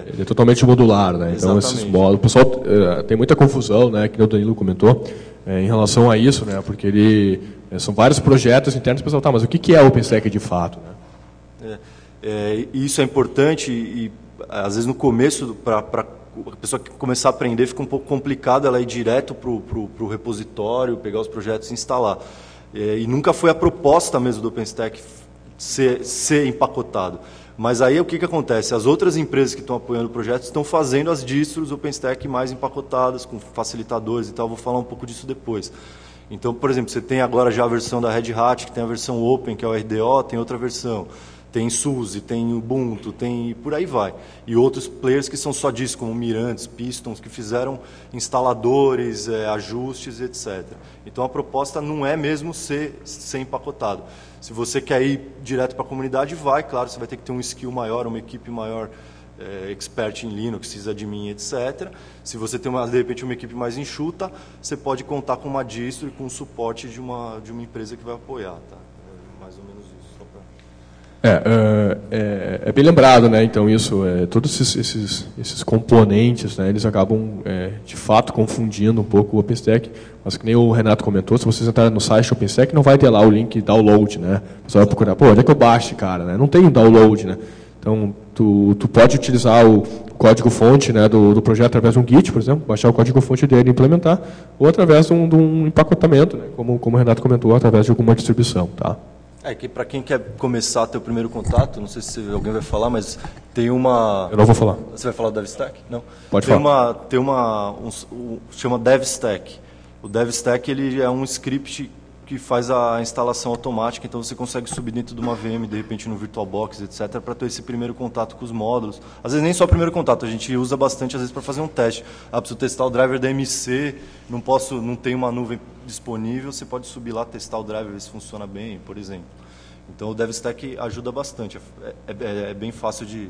Ele é totalmente modular, né? Então, esses módulos... O pessoal tem muita confusão, né, que o Danilo comentou, em relação a isso, né, porque são vários projetos internos, o pessoal, mas o que é OpenStack de fato? Né? Isso é importante e, às vezes, no começo, para a pessoa que começar a aprender, fica um pouco complicado ela ir direto para o repositório, pegar os projetos e instalar. E nunca foi a proposta mesmo do OpenStack ser empacotado. Mas aí o que acontece? As outras empresas que estão apoiando o projeto estão fazendo as distros OpenStack mais empacotadas, com facilitadores e tal. Vou falar um pouco disso depois. Então, por exemplo, você tem agora já a versão da Red Hat, que tem a versão Open, que é o RDO, tem outra versão. Tem SUSE, tem Ubuntu, tem por aí vai. E outros players que são só disso, como Mirantes, Pistons, que fizeram instaladores, ajustes, etc. Então a proposta não é mesmo ser empacotado. Se você quer ir direto para a comunidade, vai, claro, você vai ter que ter um skill maior, uma equipe maior, expert em Linux, sysadmin, etc. Se você tem, de repente, uma equipe mais enxuta, você pode contar com uma distro e com o suporte de uma empresa que vai apoiar. Tá? Mais ou menos isso. É bem lembrado, né? Então isso, todos esses componentes, né? Eles acabam de fato confundindo um pouco o OpenStack. Mas que nem o Renato comentou, se vocês entrarem no site do OpenStack, não vai ter lá o link download, né? Você vai procurar, onde é que eu baixo, cara, né? Não tem um download, né? Então tu pode utilizar o código-fonte, né, do projeto através de um Git, por exemplo, baixar o código-fonte dele e implementar, ou através de um empacotamento, né? Como o Renato comentou, através de alguma distribuição, tá? Que para quem quer começar a ter o primeiro contato, não sei se alguém vai falar, mas tem uma... Eu não vou falar. Você vai falar do DevStack? Não. Pode falar. Chama DevStack. O DevStack ele é um script que faz a instalação automática, então você consegue subir dentro de uma VM, de repente no VirtualBox, etc., para ter esse primeiro contato com os módulos. Às vezes nem só o primeiro contato, a gente usa bastante às vezes para fazer um teste. Preciso testar o driver da MC, não tem uma nuvem disponível, você pode subir lá, testar o driver, ver se funciona bem, por exemplo. Então o DevStack ajuda bastante, é bem fácil de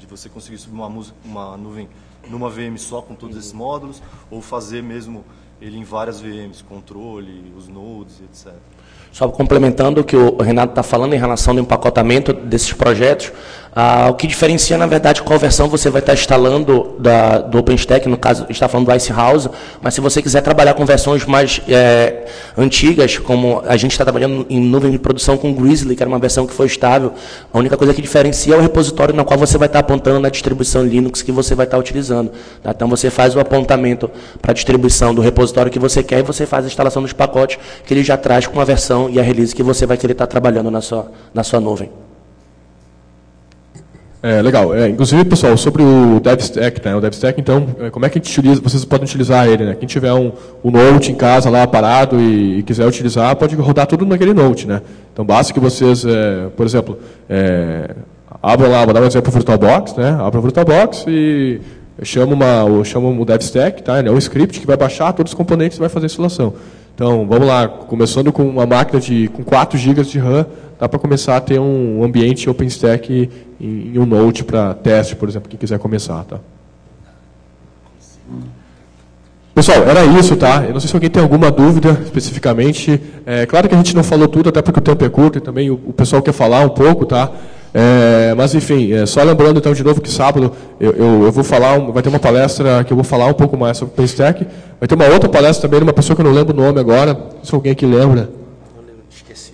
você conseguir subir uma nuvem numa VM só com todos esses módulos, ou fazer mesmo ele em várias VMs, controle, os nodes, etc. Só complementando o que o Renato está falando em relação ao empacotamento desses projetos, o que diferencia, na verdade, qual versão você vai estar instalando do OpenStack, no caso, está falando do Icehouse, mas se você quiser trabalhar com versões mais antigas, como a gente está trabalhando em nuvem de produção com Grizzly, que era uma versão que foi estável, a única coisa que diferencia é o repositório na qual você vai estar apontando na distribuição Linux que você vai estar utilizando. Tá? Então, você faz o apontamento para a distribuição do repositório que você quer e você faz a instalação dos pacotes que ele já traz com a versão e a release que você vai querer estar trabalhando na sua nuvem. Legal. Inclusive, pessoal, sobre o DevStack, né? O DevStack, então, como é que a gente utiliza? Vocês podem utilizar ele, né? Quem tiver um Note em casa lá parado e quiser utilizar, pode rodar tudo naquele Note, né? Então, basta que vocês, por exemplo, abram lá, vou dar um exemplo para o VirtualBox, né? Abra o VirtualBox e chama o DevStack, tá? Ele é um script que vai baixar todos os componentes e vai fazer a instalação. Então, vamos lá, começando com uma máquina com 4 GB de RAM, dá para começar a ter um ambiente OpenStack em um Note para teste, por exemplo, quem quiser começar. Tá? Pessoal, era isso, tá? Eu não sei se alguém tem alguma dúvida especificamente. Claro que a gente não falou tudo, até porque o tempo é curto e também o pessoal quer falar um pouco, tá? Mas, enfim, só lembrando, então, de novo, que sábado eu vou falar, vai ter uma palestra que eu vou falar um pouco mais sobre o OpenStack. Vai ter uma outra palestra também de uma pessoa que eu não lembro o nome agora, não sei se alguém aqui lembra. Não lembro, esqueci.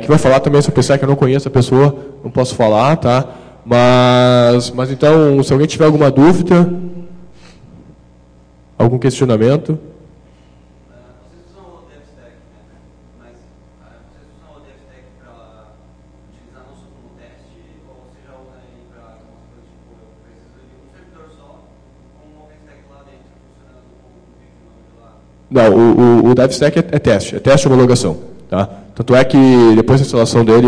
Que vai falar também sobre o OpenStack, eu não conheço a pessoa, não posso falar, tá? Mas então, se alguém tiver alguma dúvida, algum questionamento... Não, o DevStack é teste de homologação. Tá? Tanto é que depois da instalação dele,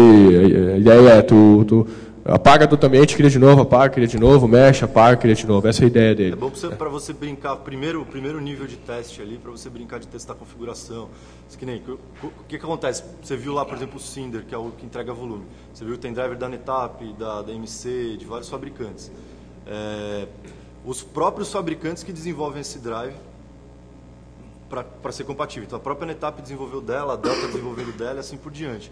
a ideia é tu apaga totalmente, cria de novo, apaga, cria de novo, mexe, apaga, cria de novo. Essa é a ideia dele. É bom para você brincar, primeiro nível de teste ali, para você brincar de testar a configuração. Que nem, o que acontece? Você viu lá, por exemplo, o Cinder, que é o que entrega volume. Você viu que tem driver da NetApp, da MC, de vários fabricantes. Os próprios fabricantes que desenvolvem esse drive para ser compatível. Então, a própria NetApp desenvolveu dela, a Dell está desenvolvendo dela e assim por diante.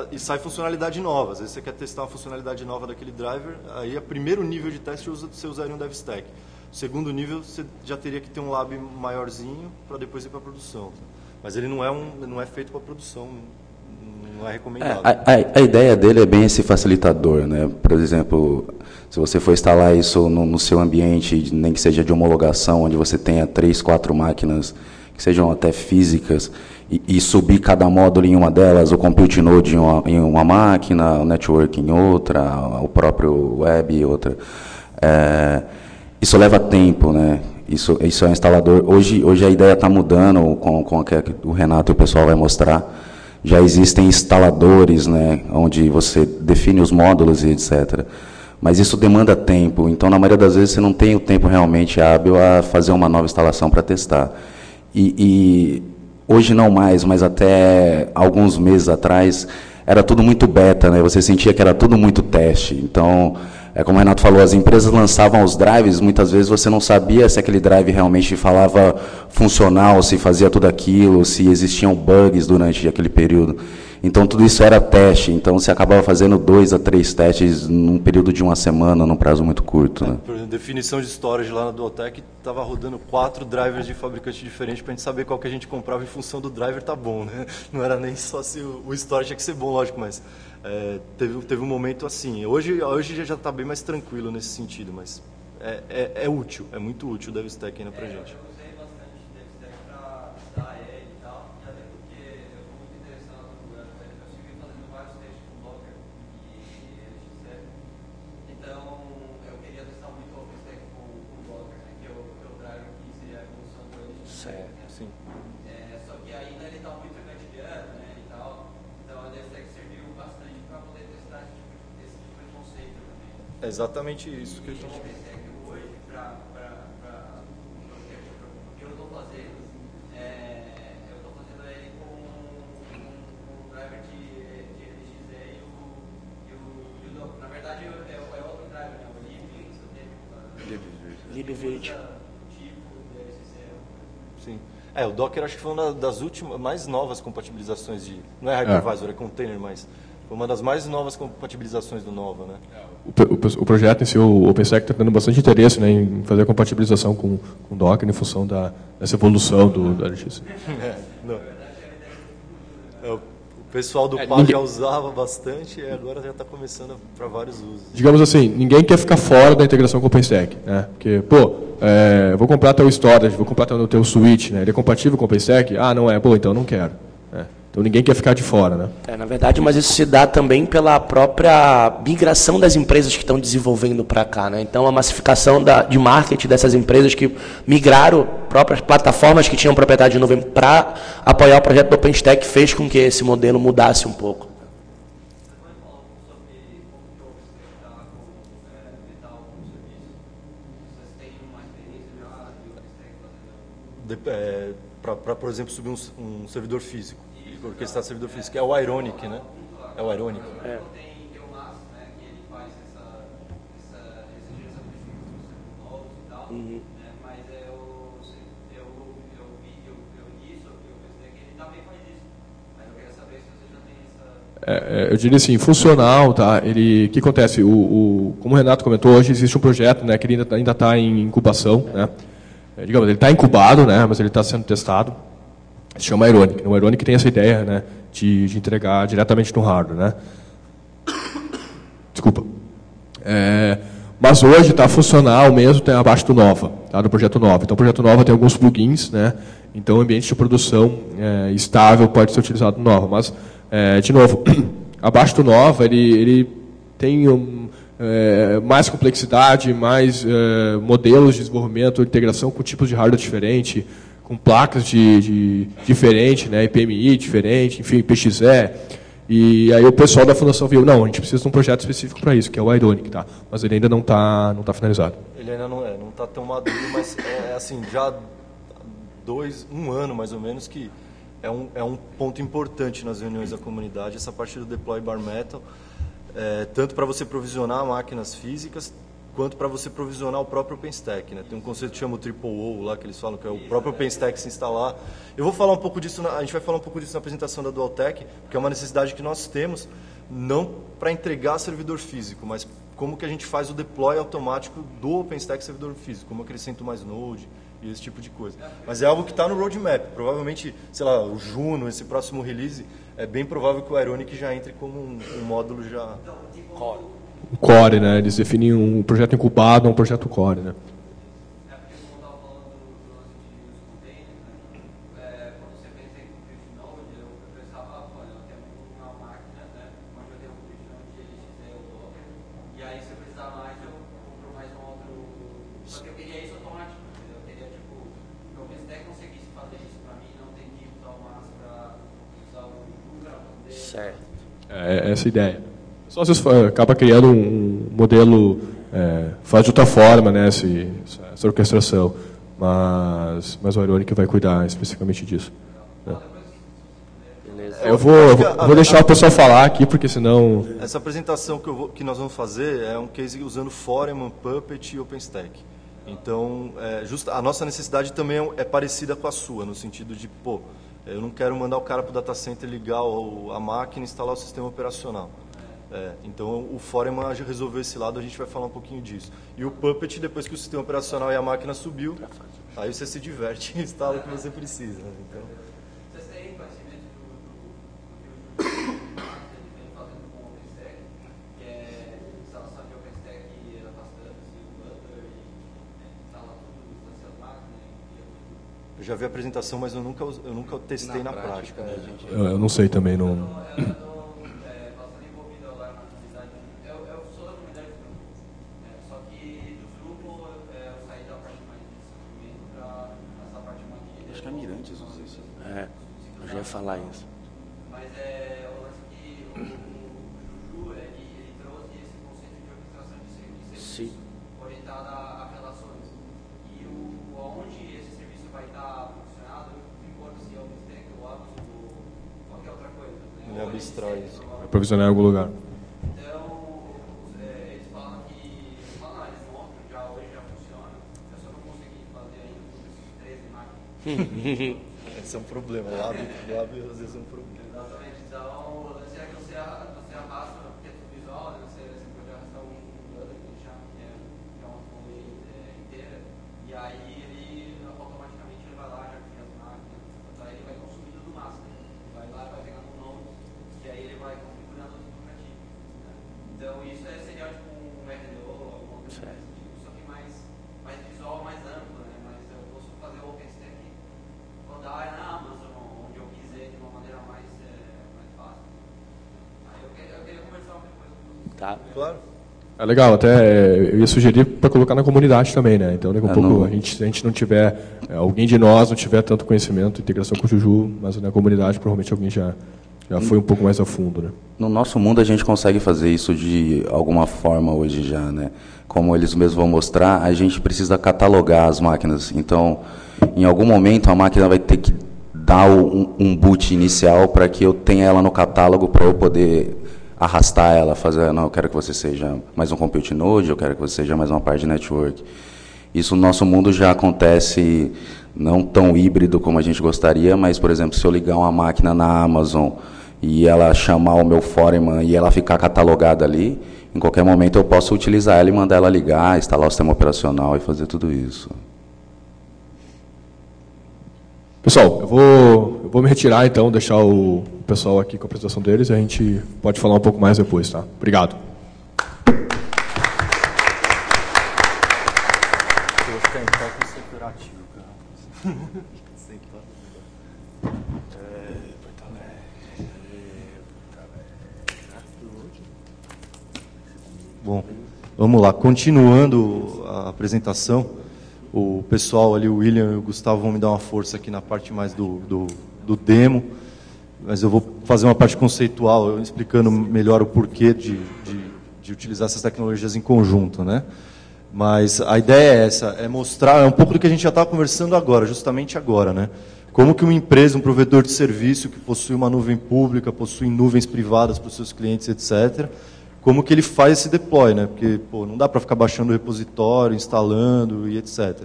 E sai funcionalidade nova. Às vezes você quer testar uma funcionalidade nova daquele driver, aí, a primeiro nível de teste, você usaria um DevStack. O segundo nível, você já teria que ter um lab maiorzinho para depois ir para a produção. Mas ele não é feito para produção, não é recomendado. A ideia dele é bem esse facilitador, né? Por exemplo, se você for instalar isso no seu ambiente, nem que seja de homologação, onde você tenha 3, 4 máquinas que sejam até físicas, e subir cada módulo em uma delas, o compute node em uma máquina, o network em outra, o próprio web em outra. Isso leva tempo, né? Isso é um instalador. Hoje a ideia está mudando com o que o Renato e o pessoal vai mostrar. Já existem instaladores, né, onde você define os módulos e etc. Mas isso demanda tempo. Então, na maioria das vezes, você não tem o tempo realmente hábil a fazer uma nova instalação para testar. E hoje não mais, mas até alguns meses atrás, era tudo muito beta, né? Você sentia que era tudo muito teste. Então, como o Renato falou, as empresas lançavam os drives, muitas vezes você não sabia se aquele drive realmente falava funcional, se fazia tudo aquilo, se existiam bugs durante aquele período. Então, tudo isso era teste. Então, você acabava fazendo 2 a 3 testes num período de uma semana, num prazo muito curto. Né? Por exemplo, definição de storage lá na Dualtech, estava rodando 4 drivers de fabricante diferente para a gente saber qual que a gente comprava em função do driver tá bom, né? Não era nem só se o storage tinha que ser bom, lógico, mas teve um momento assim. Hoje já está bem mais tranquilo nesse sentido, mas é útil, é muito útil o DevStack ainda para a gente. É exatamente isso que a gente... Hoje, para o que eu estou fazendo, eu estou fazendo ele com o driver de LXE e o na verdade, é outro driver, né? O libvirt. Sim. O Docker acho que foi uma das últimas, mais novas compatibilizações de... Não é hypervisor, é container, mas... Foi uma das mais novas compatibilizações do Nova, né? O projeto em si, o OpenStack está tendo bastante interesse, né, em fazer a compatibilização com Docker em função dessa evolução do LX. O pessoal do PAR já usava bastante e agora já está começando para vários usos. Digamos assim, ninguém quer ficar fora da integração com o OpenStack, né? Porque, vou comprar teu storage, vou comprar teu switch, né? Ele é compatível com o OpenStack? Ah, não é? Então eu não quero. Então ninguém quer ficar de fora, né? Na verdade, mas isso se dá também pela própria migração das empresas que estão desenvolvendo para cá, né? Então a massificação de marketing dessas empresas que migraram próprias plataformas que tinham propriedade de nuvem para apoiar o projeto do OpenStack fez com que esse modelo mudasse um pouco. Para, por exemplo, subir um servidor físico. Orquestrar servidor físico, que é o Ironic, né? É o Ironic. Mas eu vi isso, eu pensei que ele também faz isso. Mas eu queria saber se você já tem essa... Eu diria assim, funcional, tá? O que acontece? Como o Renato comentou, hoje existe um projeto, né, que ele ainda está em incubação, né? Digamos, ele está incubado, né, mas ele está sendo testado. Se chama Ironic. O Ironic tem essa ideia, né, de entregar diretamente no hardware, né? Desculpa. Mas hoje está funcional mesmo, tem abaixo do Nova, tá, do projeto Nova. Então o projeto Nova tem alguns plugins, né? Então o ambiente de produção estável pode ser utilizado no Nova. Mas, de novo, abaixo do Nova ele tem mais complexidade, mais modelos de desenvolvimento, integração com tipos de hardware diferente, com placas diferentes, né, IPMI diferente, enfim, PXE. E aí o pessoal da fundação viu, não, a gente precisa de um projeto específico para isso, que é o Ironic, tá? Mas ele ainda não tá finalizado. Ele ainda não está tão maduro, mas assim, já um ano mais ou menos, que é um ponto importante nas reuniões da comunidade, essa parte do deploy bare metal, tanto para você provisionar máquinas físicas, quanto para você provisionar o próprio OpenStack, né? Tem um conceito que chama o Triple O lá, que eles falam que é o próprio OpenStack se instalar. Eu vou falar um pouco disso, a gente vai falar um pouco disso na apresentação da Dualtech, porque é uma necessidade que nós temos, não para entregar servidor físico, mas como que a gente faz o deploy automático do OpenStack servidor físico, como acrescento mais node e esse tipo de coisa. Mas é algo que está no roadmap. Provavelmente, sei lá, o Juno, esse próximo release, é bem provável que o Ironic já entre como um módulo já... Um core, né? Eles definem um projeto incubado ou um projeto core, né? Certo. É essa a ideia. Só às vezes acaba criando um modelo, faz de outra forma, né, essa orquestração, mas o Airone que vai cuidar especificamente disso. Eu vou deixar o pessoal falar aqui, porque senão... Essa apresentação que nós vamos fazer é um case usando Foreman, Puppet e OpenStack. Então, a nossa necessidade também é parecida com a sua, no sentido de, eu não quero mandar o cara para o data center ligar a máquina e instalar o sistema operacional. Então, o Foreman resolveu esse lado, a gente vai falar um pouquinho disso. E o Puppet, depois que o sistema operacional e a máquina subiu, aí você se diverte e instala o que você precisa. Então... Vocês têm conhecimento do que o vem fazendo com o OpenStack, que é instalação de OpenStack afastando-se o bundler e instalar tudo, instanciar as máquinas? Eu já vi a apresentação, mas eu nunca testei na prática. Né? Eu não sei também, não... Eu já ia falar isso. Mas o lance que o Juju ele trouxe esse conceito de orquestração de serviço orientado a relações. E onde esse serviço vai estar funcionado, não importa se é o OpenStack ou Amazon ou qualquer outra coisa. Né? Ele abstrai isso. Vai provisionar em algum lugar. Então, eles falam que... eles mostram, hoje já funciona. Eu só não consegui fazer ainda com esses 13 máquinas. Esse é um problema, lab às vezes é um problema. Exatamente, então o lance é que você arrasta, porque é tudo visual, né? Você pode arrastar um bundle que eles chamam, que é uma folha inteira, e aí ele automaticamente vai lá, já cria as máquinas, daí ele vai consumindo do master, vai lá, vai pegando um nome, e aí ele vai configurando tudo para ti. Né? Então isso seria tipo um RDO, alguma coisa desse tipo, só que mais visual, mais amplo, né? Mas eu posso fazer o OpenStack rodar na Amazon, onde eu quiser, de uma maneira mais fácil. Aí eu queria conversar uma coisa com você. Tá. Claro. É legal, até eu ia sugerir para colocar na comunidade também, né? Então, daqui a pouco, se a gente não tiver, alguém de nós não tiver tanto conhecimento, integração com o Juju, mas na comunidade provavelmente alguém já foi um pouco mais a fundo, né? No nosso mundo a gente consegue fazer isso de alguma forma hoje já, né? Como eles mesmos vão mostrar, a gente precisa catalogar as máquinas. Então, em algum momento a máquina vai ter que dar um boot inicial para que eu tenha ela no catálogo para eu poder arrastar ela, fazer, não, eu quero que você seja mais um compute node, eu quero que você seja mais uma parte de network. Isso no nosso mundo já acontece não tão híbrido como a gente gostaria, mas, por exemplo, se eu ligar uma máquina na Amazon e ela chamar o meu Foreman e ela ficar catalogada ali, em qualquer momento eu posso utilizar ela e mandar ela ligar, instalar o sistema operacional e fazer tudo isso. Pessoal, eu vou me retirar então, deixar o pessoal aqui com a apresentação deles e a gente pode falar um pouco mais depois, tá? Obrigado. Eu vou ficar em pé com o securativo, cara. Bom, vamos lá. Continuando a apresentação, o pessoal ali, o William e o Gustavo, vão me dar uma força aqui na parte mais do demo, mas eu vou fazer uma parte conceitual, explicando melhor o porquê de utilizar essas tecnologias em conjunto, né? Mas a ideia é essa, é mostrar um pouco do que a gente já estava conversando agora, justamente agora, né? Como que uma empresa, um provedor de serviço que possui uma nuvem pública, possui nuvens privadas para os seus clientes, etc., como que ele faz esse deploy, né? Porque não dá para ficar baixando o repositório, instalando e etc.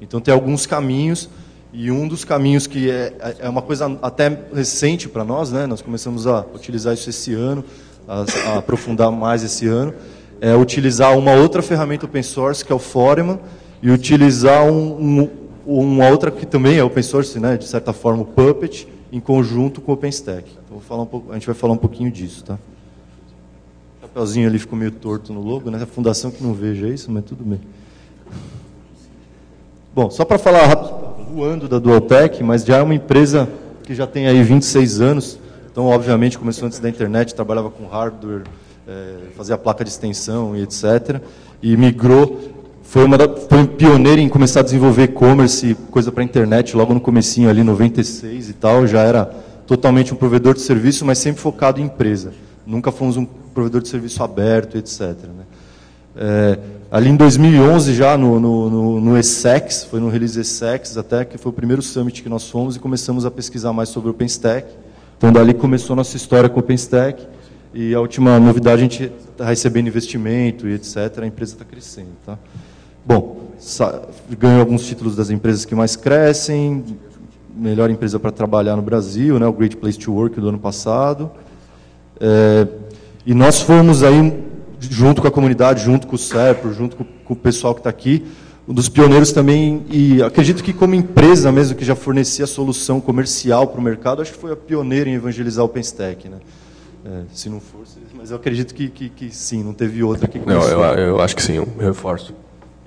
Então tem alguns caminhos, e um dos caminhos que é uma coisa até recente para nós, né? Nós começamos a utilizar isso esse ano, a aprofundar mais esse ano, é utilizar uma outra ferramenta open source, que é o Foreman, e utilizar uma outra que também é open source, né? De certa forma, o Puppet, em conjunto com o OpenStack. Então, a gente vai falar um pouquinho disso, tá? O chapeuzinho ali ficou meio torto no logo, né? A fundação que não veja isso, mas tudo bem. Bom, só para falar rápido, voando da Dualtech, mas já é uma empresa que já tem aí 26 anos, então, obviamente, começou antes da internet, trabalhava com hardware, fazia placa de extensão e etc. E migrou, foi pioneira em começar a desenvolver e-commerce, coisa para a internet, logo no comecinho ali, 96 e tal, já era totalmente um provedor de serviço, mas sempre focado em empresa. Nunca fomos um provedor de serviço aberto, etc. Né? Ali em 2011, já no ESSEX, foi no Release ESSEX até, que foi o primeiro summit que nós fomos, e começamos a pesquisar mais sobre o OpenStack. Então, dali começou a nossa história com o OpenStack, e a última novidade, a gente está recebendo investimento e etc. A empresa está crescendo. Tá? Bom, ganhou alguns títulos das empresas que mais crescem, melhor empresa para trabalhar no Brasil, né, o Great Place to Work do ano passado. E nós fomos aí, junto com a comunidade, junto com o Serpro, junto com o pessoal que está aqui, um dos pioneiros também, e acredito que como empresa mesmo, que já fornecia solução comercial para o mercado, acho que foi a pioneira em evangelizar o OpenStack. Né? Se não for, mas eu acredito que sim, não teve outra que começou. Não, eu acho que sim, eu reforço.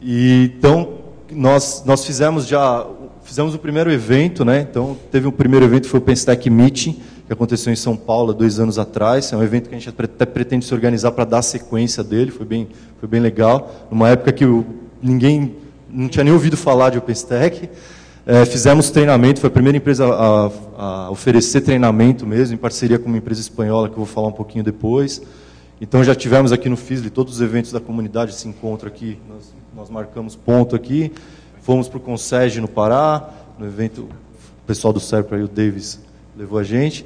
E, então, nós fizemos o primeiro evento, né? Então, teve um primeiro evento, foi o OpenStack Meeting, que aconteceu em São Paulo há 2 anos atrás. É um evento que a gente até pretende se organizar para dar sequência dele, foi bem legal. Numa época que ninguém não tinha nem ouvido falar de OpenStack. Fizemos treinamento, foi a primeira empresa a oferecer treinamento mesmo, em parceria com uma empresa espanhola, que eu vou falar um pouquinho depois. Então, já tivemos aqui no FISLE, todos os eventos da comunidade se encontram aqui, nós marcamos ponto aqui. Fomos para o Consege no Pará, no evento, o pessoal do Serpro aí, o Davis, levou a gente.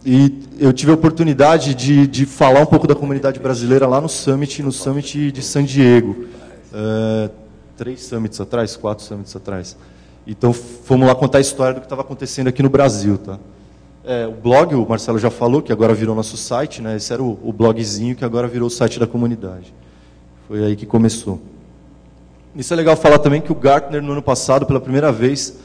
E eu tive a oportunidade de falar um pouco da comunidade brasileira lá no Summit de San Diego. 4 summits atrás. Então, fomos lá contar a história do que estava acontecendo aqui no Brasil. Tá? O blog, o Marcelo já falou, que agora virou nosso site, né? Esse era o blogzinho que agora virou o site da comunidade. Foi aí que começou. Isso é legal falar também que o Gartner, no ano passado, pela primeira vez,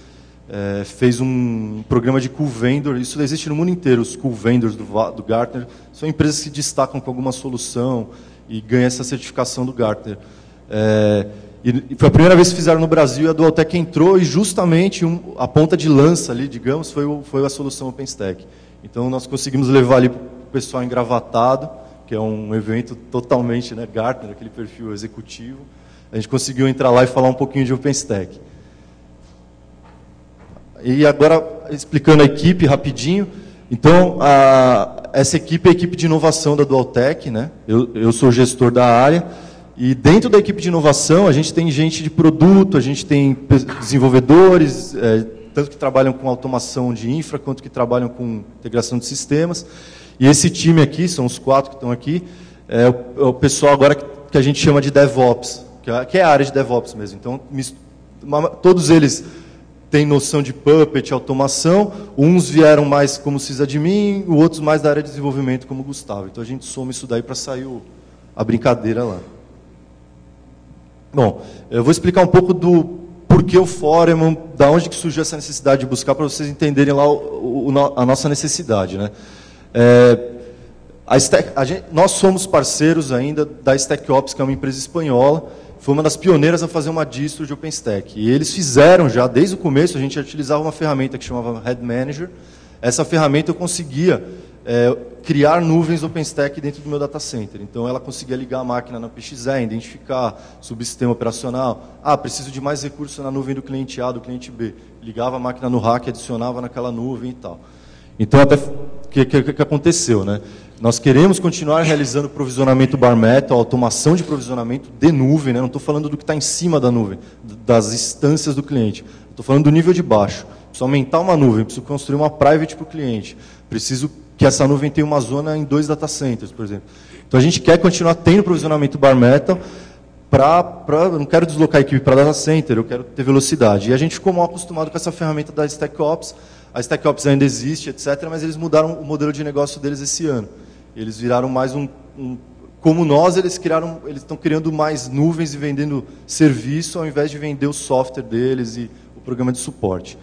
fez um programa de Cool Vendor. Isso existe no mundo inteiro, os Cool Vendors do Gartner. São empresas que se destacam com alguma solução e ganham essa certificação do Gartner. E foi a primeira vez que fizeram no Brasil, e a Dualtech entrou, e justamente a ponta de lança ali, digamos, foi a solução OpenStack. Então, nós conseguimos levar ali para o pessoal engravatado, que é um evento totalmente, né, Gartner, aquele perfil executivo. A gente conseguiu entrar lá e falar um pouquinho de OpenStack. E agora, explicando a equipe rapidinho. Então, essa equipe é a equipe de inovação da Dualtech, né? Eu sou o gestor da área. E dentro da equipe de inovação, a gente tem gente de produto, a gente tem desenvolvedores, tanto que trabalham com automação de infra, quanto que trabalham com integração de sistemas. E esse time aqui, são os 4 que estão aqui, é o pessoal agora que a gente chama de DevOps, que é a área de DevOps mesmo. Então, todos eles têm noção de Puppet, automação, uns vieram mais como sysadmin, outros mais da área de desenvolvimento, como o Gustavo. Então, a gente soma isso daí para sair a brincadeira lá. Bom, eu vou explicar um pouco do porquê o Foreman, da onde que surgiu essa necessidade de buscar, para vocês entenderem lá a nossa necessidade. Né? Nós somos parceiros ainda da StackOps, que é uma empresa espanhola, foi uma das pioneiras a fazer uma distro de OpenStack. E eles fizeram já, desde o começo, a gente utilizava uma ferramenta que chamava Head Manager. Essa ferramenta eu conseguia criar nuvens OpenStack dentro do meu data center. Então, ela conseguia ligar a máquina na PXE, identificar subsistema operacional. Preciso de mais recursos na nuvem do cliente A, do cliente B. Ligava a máquina no rack, adicionava naquela nuvem e tal. Então, até o que aconteceu? Né? Nós queremos continuar realizando provisionamento bare metal, automação de provisionamento de nuvem. Né? Não estou falando do que está em cima da nuvem, das instâncias do cliente. Estou falando do nível de baixo. Preciso aumentar uma nuvem, preciso construir uma private para o cliente. Preciso que essa nuvem tenha uma zona em 2 data centers, por exemplo. Então, a gente quer continuar tendo provisionamento bare metal, eu não quero deslocar a equipe para data center, eu quero ter velocidade. E a gente ficou mal acostumado com essa ferramenta da StackOps. A StackOps ainda existe, etc., mas eles mudaram o modelo de negócio deles esse ano. Eles viraram mais como nós, eles estão criando mais nuvens e vendendo serviço, ao invés de vender o software deles e o programa de suporte.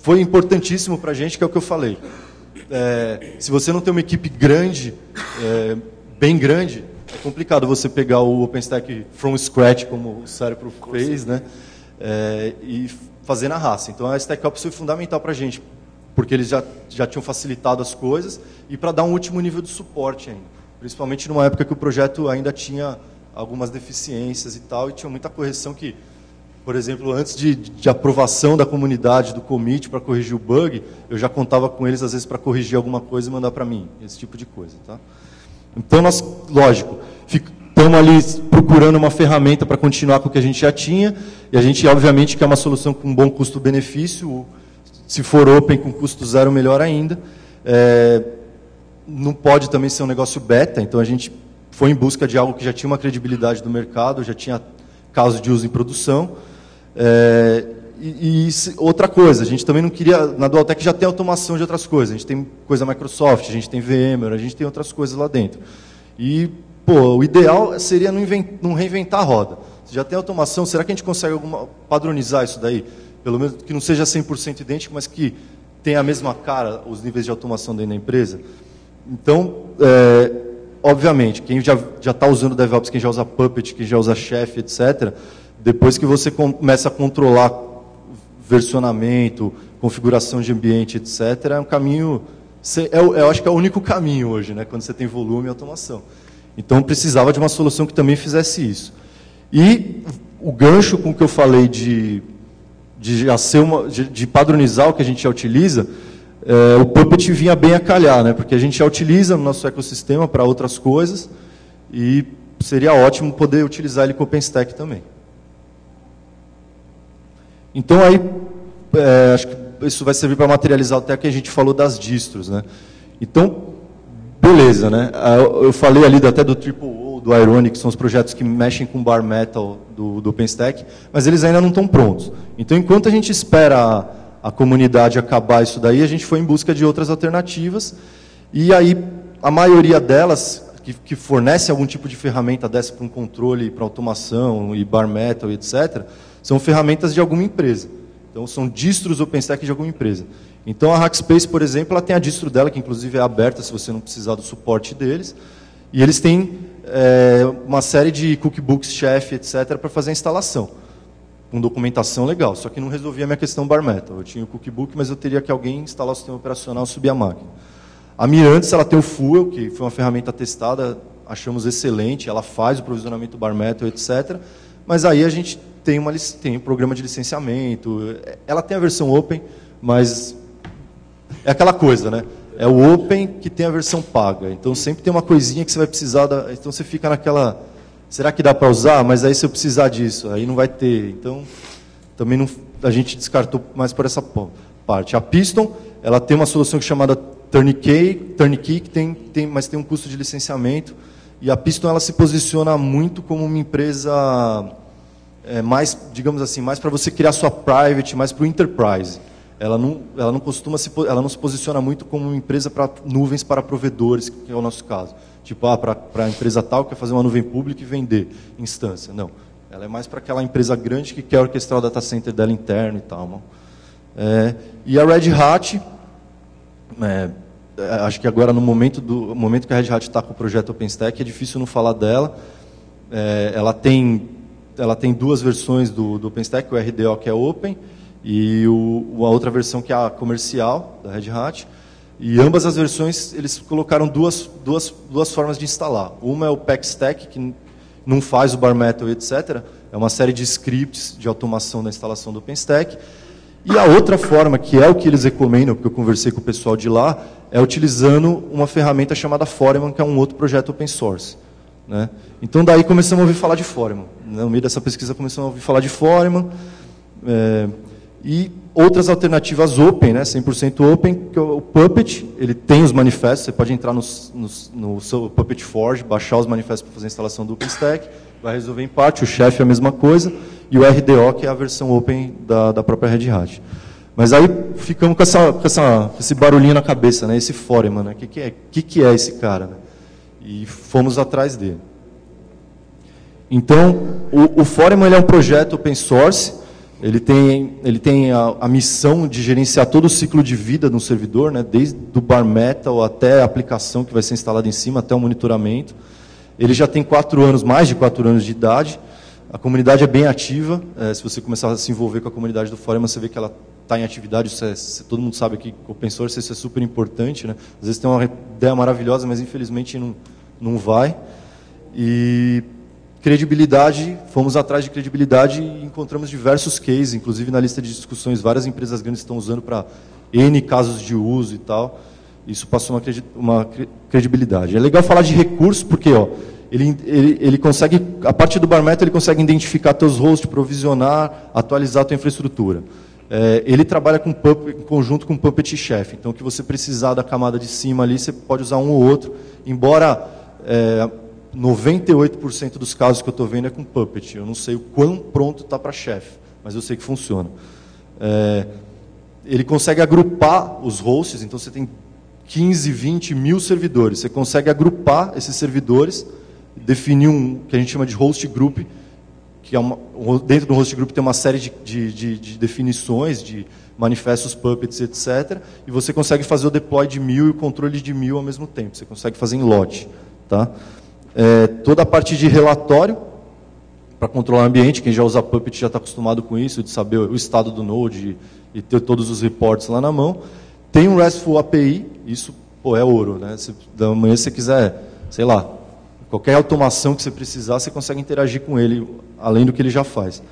Foi importantíssimo para a gente, que é o que eu falei. Se você não tem uma equipe grande, bem grande, é complicado você pegar o OpenStack from scratch, como o Serpro fez, né? E fazer na raça. Então, a StackOps foi fundamental para a gente, porque eles já tinham facilitado as coisas e para dar um último nível de suporte ainda. Principalmente numa época que o projeto ainda tinha algumas deficiências e tal, e tinha muita correção que, Por exemplo, antes de aprovação da comunidade, do commit para corrigir o bug, eu já contava com eles, às vezes, para corrigir alguma coisa e mandar para mim. Esse tipo de coisa. Tá? Então, nós, lógico, estamos ali procurando uma ferramenta para continuar com o que a gente já tinha, e a gente, obviamente, quer uma solução com um bom custo-benefício, se for open com custo zero, melhor ainda. Não pode também ser um negócio beta, então a gente foi em busca de algo que já tinha uma credibilidade do mercado, já tinha caso de uso em produção. Outra coisa, a gente também não queria, na Dualtech já tem automação de outras coisas, a gente tem coisa Microsoft, a gente tem VMware, a gente tem outras coisas lá dentro. E, o ideal seria não reinventar a roda. Se já tem automação, será que a gente consegue padronizar isso daí? Pelo menos que não seja 100% idêntico, mas que tenha a mesma cara, os níveis de automação dentro da empresa? Então, obviamente, quem já está usando DevOps, quem já usa Puppet, quem já usa Chef, etc., depois que você começa a controlar versionamento, configuração de ambiente, etc., é um caminho... Eu acho que é o único caminho hoje, né, quando você tem volume e automação. Então, precisava de uma solução que também fizesse isso. E o gancho com que eu falei de padronizar o que a gente já utiliza, o Puppet vinha bem a calhar, né, porque a gente já utiliza no nosso ecossistema para outras coisas, e seria ótimo poder utilizar ele com o OpenStack também. Então, aí, acho que isso vai servir para materializar até o que a gente falou das distros, né? Então, beleza, né? Eu falei ali até do Triple-O, do Ironic, que são os projetos que mexem com Bare Metal do OpenStack, mas eles ainda não estão prontos. Então, enquanto a gente espera a comunidade acabar isso daí, a gente foi em busca de outras alternativas, e aí a maioria delas, que fornece algum tipo de ferramenta dessa para um controle, para automação, e Bare Metal, etc., são ferramentas de alguma empresa. Então, são distros OpenStack de alguma empresa. Então, a Hackspace, por exemplo, ela tem a distro dela, que inclusive é aberta, se você não precisar do suporte deles. E eles têm uma série de cookbooks, chef, etc., para fazer a instalação. Com documentação legal. Só que não resolvia a minha questão Bare Metal. Eu tinha o cookbook, mas eu teria que alguém instalar o sistema operacional e subir a máquina. A Mirantis, ela tem o Fuel, que foi uma ferramenta testada, achamos excelente. Ela faz o provisionamento Bare Metal, etc., mas aí a gente tem um programa de licenciamento. Ela tem a versão open, mas é aquela coisa, né? É o open que tem a versão paga. Então sempre tem uma coisinha que você vai precisar. Então você fica naquela... Será que dá para usar? Mas aí se eu precisar disso, aí não vai ter. Então também não, a gente descartou mais por essa parte. A Piston, ela tem uma solução chamada Turnkey, que mas tem um custo de licenciamento. E a Piston, ela se posiciona muito como uma empresa mais, digamos assim, mais para você criar sua private, mais para o enterprise. Ela não se posiciona muito como uma empresa para nuvens para provedores, que é o nosso caso. Tipo, para a empresa tal que quer fazer uma nuvem pública e vender instância. Não. Ela é mais para aquela empresa grande que quer orquestrar o data center dela interno e tal. E a Red Hat, acho que agora no momento que a Red Hat está com o projeto OpenStack, é difícil não falar dela. Ela tem duas versões do OpenStack, o RDO, que é Open, e a outra versão, que é a comercial, da Red Hat. E ambas as versões, eles colocaram duas formas de instalar. Uma é o PackStack, que não faz o Bare Metal, etc. É uma série de scripts de automação da instalação do OpenStack. E a outra forma, que é o que eles recomendam, porque eu conversei com o pessoal de lá, é utilizando uma ferramenta chamada Foreman, que é um outro projeto open source. Né? Então, daí começamos a ouvir falar de Foreman. No meio dessa pesquisa, começamos a ouvir falar de Foreman. E outras alternativas open, né, 100% open, que é o Puppet. Ele tem os manifestos, você pode entrar no seu Puppet Forge, baixar os manifestos para fazer a instalação do OpenStack, vai resolver em parte. O Chef é a mesma coisa. E o RDO, que é a versão open da própria Red Hat. Mas aí ficamos com esse barulhinho na cabeça, né? Esse Foreman, né? O que é esse cara? Né? E fomos atrás dele. Então, o Foreman, ele é um projeto open source. Ele tem a missão de gerenciar todo o ciclo de vida de um servidor, né? Desde o Bare Metal até a aplicação que vai ser instalada em cima, até o monitoramento. Ele já tem mais de 4 anos de idade. A comunidade é bem ativa. Se você começar a se envolver com a comunidade do Foreman, você vê que ela está em atividade. Todo mundo sabe que o open source isso é super importante. Né? Às vezes tem uma ideia maravilhosa, mas infelizmente não vai. E credibilidade, fomos atrás de credibilidade e encontramos diversos cases, inclusive na lista de discussões, várias empresas grandes estão usando para N casos de uso e tal. Isso passou uma credibilidade. É legal falar de recurso, porque ele consegue, a partir do Bare Metal, ele consegue identificar teus hosts, provisionar, atualizar a tua infraestrutura. Ele trabalha com em conjunto com Puppet e Chef. Então, o que você precisar da camada de cima ali, você pode usar um ou outro. Embora 98% dos casos que eu estou vendo é com Puppet. Eu não sei o quão pronto está para Chef, mas eu sei que funciona. Ele consegue agrupar os hosts, então você tem 15, 20 mil servidores. Você consegue agrupar esses servidores, definir um que a gente chama de host group, que é dentro do host group tem uma série de definições, de manifestos, puppets, etc. E você consegue fazer o deploy de 1000 e o controle de 1000 ao mesmo tempo. Você consegue fazer em lote. Tá? Toda a parte de relatório, para controlar o ambiente, quem já usa Puppet já está acostumado com isso, de saber o estado do Node e ter todos os reports lá na mão. Tem um RESTful API, isso é ouro. Né? Da manhã, se você quiser, sei lá, qualquer automação que você precisar, você consegue interagir com ele, além do que ele já faz.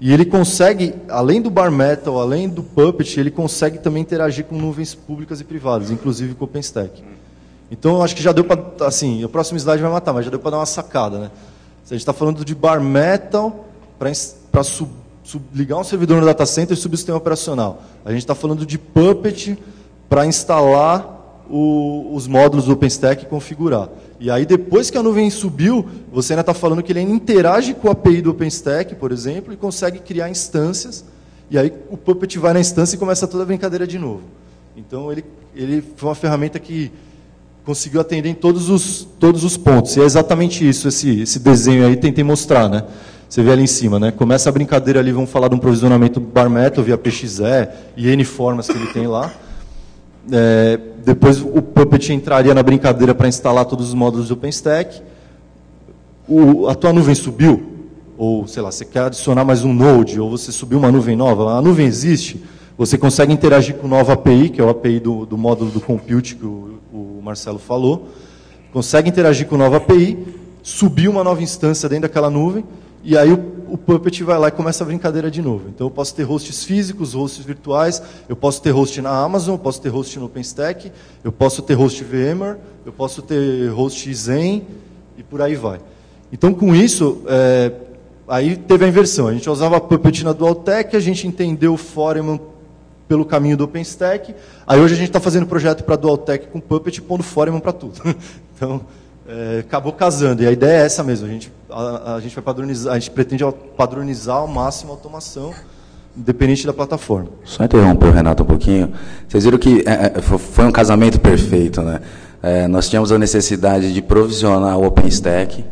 E ele consegue, além do Bare Metal, além do Puppet, ele consegue também interagir com nuvens públicas e privadas, inclusive com o OpenStack. Então, eu acho que já deu para, assim, o próximo slide vai matar, mas já deu para dar uma sacada. Né? Se a gente está falando de Bare Metal para ligar um servidor no data center e subir o sistema operacional. A gente está falando de Puppet para instalar os módulos do OpenStack e configurar. E aí, depois que a nuvem subiu, você ainda está falando que ele ainda interage com a API do OpenStack, por exemplo, e consegue criar instâncias. E aí, o Puppet vai na instância e começa toda a brincadeira de novo. Então, ele foi uma ferramenta que conseguiu atender em todos os pontos. E é exatamente isso, esse desenho aí, tentei mostrar. Né? Você vê ali em cima. Né? Começa a brincadeira ali, vamos falar de um provisionamento Bare Metal via PXE e N formas que ele tem lá. Depois o Puppet entraria na brincadeira para instalar todos os módulos do OpenStack. A tua nuvem subiu, ou sei lá, você quer adicionar mais um node, ou você subiu uma nuvem nova, a nuvem existe, você consegue interagir com nova API, que é o API do módulo do Compute que o Marcelo falou, consegue interagir com nova API, subir uma nova instância dentro daquela nuvem, e aí o Puppet vai lá e começa a brincadeira de novo. Então eu posso ter hosts físicos, hosts virtuais, eu posso ter host na Amazon, eu posso ter host no OpenStack, eu posso ter host VMware, eu posso ter host Zen e por aí vai. Então com isso, aí teve a inversão. A gente usava Puppet na Dualtech, a gente entendeu o Foreman pelo caminho do OpenStack, aí hoje a gente está fazendo projeto para Dualtech com Puppet e pondo Foreman para tudo. Então acabou casando, e a ideia é essa mesmo, a gente vai padronizar, a gente pretende padronizar ao máximo a automação, independente da plataforma. Só interromper o Renato um pouquinho. Vocês viram que foi um casamento perfeito, né? Nós tínhamos a necessidade de provisionar o OpenStack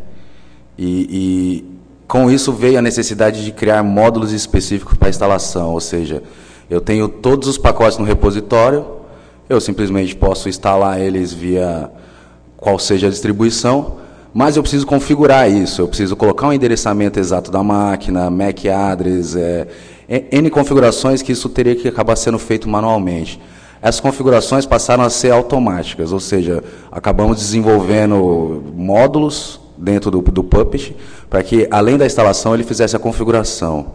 e com isso veio a necessidade de criar módulos específicos para instalação, ou seja, eu tenho todos os pacotes no repositório, eu simplesmente posso instalar eles via qual seja a distribuição, mas eu preciso configurar isso, eu preciso colocar um endereçamento exato da máquina, MAC address, N configurações que isso teria que acabar sendo feito manualmente. Essas configurações passaram a ser automáticas, ou seja, acabamos desenvolvendo módulos dentro do Puppet, para que, além da instalação, ele fizesse a configuração.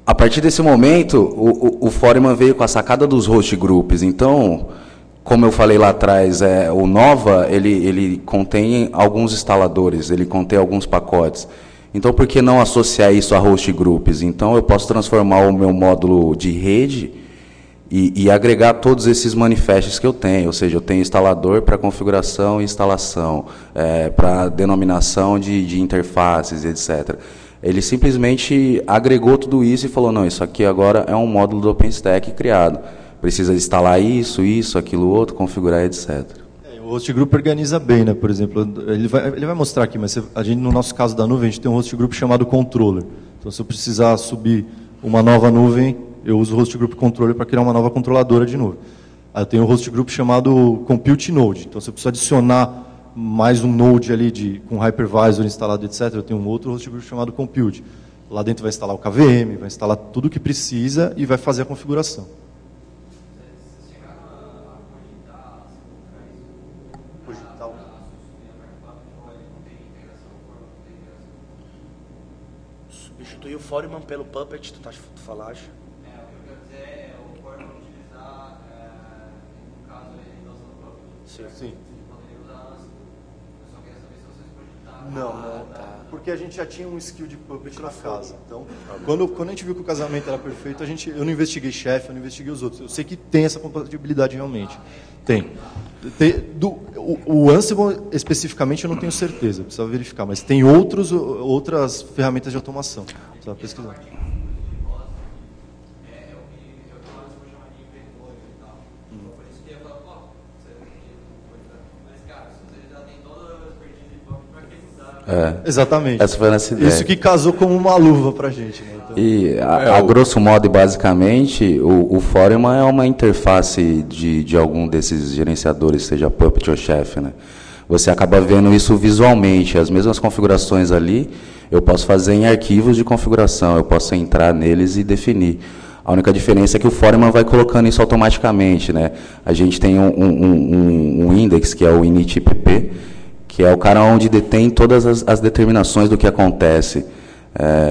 A partir desse momento, o Foreman veio com a sacada dos host groups, então, como eu falei lá atrás, o Nova, ele contém alguns instaladores, ele contém alguns pacotes. Então, por que não associar isso a host groups? Então, eu posso transformar o meu módulo de rede e agregar todos esses manifestos que eu tenho. Ou seja, eu tenho instalador para configuração e instalação, para denominação de interfaces, etc. Ele simplesmente agregou tudo isso e falou, não, isso aqui agora é um módulo do OpenStack criado. Precisa instalar isso, aquilo outro, configurar, etc. O host group organiza bem, né? Por exemplo, ele vai mostrar aqui, mas no nosso caso da nuvem, a gente tem um host group chamado controller. Então, se eu precisar subir uma nova nuvem, eu uso o host group controller para criar uma nova controladora de nuvem. Aí eu tenho um host group chamado compute node. Então, se eu precisar adicionar mais um node ali com hypervisor instalado, etc., eu tenho um outro host group chamado compute. Lá dentro vai instalar o KVM, vai instalar tudo o que precisa e vai fazer a configuração. Foreman pelo Puppet, tu falaste? O que eu quero dizer é o Foreman utilizar, no caso, ele está usando o Puppet. Sim. Você poderia usar antes. Eu só queria saber se vocês cogitaram. Não. Porque a gente já tinha um skill de Puppet na casa. Então, quando a gente viu que o casamento era perfeito, eu não investiguei chefe, eu não investiguei os outros. Eu sei que tem essa compatibilidade realmente. Tem. O Ansible, especificamente, eu não tenho certeza, precisa verificar. Mas tem outras ferramentas de automação. Precisa pesquisar. Exatamente. Essa foi a nossa ideia. Isso que casou como uma luva pra gente. Né? Então, e a grosso modo e basicamente, o Foreman é uma interface de algum desses gerenciadores, seja Puppet ou Chef, né? Você acaba vendo isso visualmente, as mesmas configurações ali, eu posso fazer em arquivos de configuração, eu posso entrar neles e definir. A única diferença é que o Foreman vai colocando isso automaticamente, né? A gente tem um index, que é o initpp, que é o cara onde detém todas as determinações do que acontece.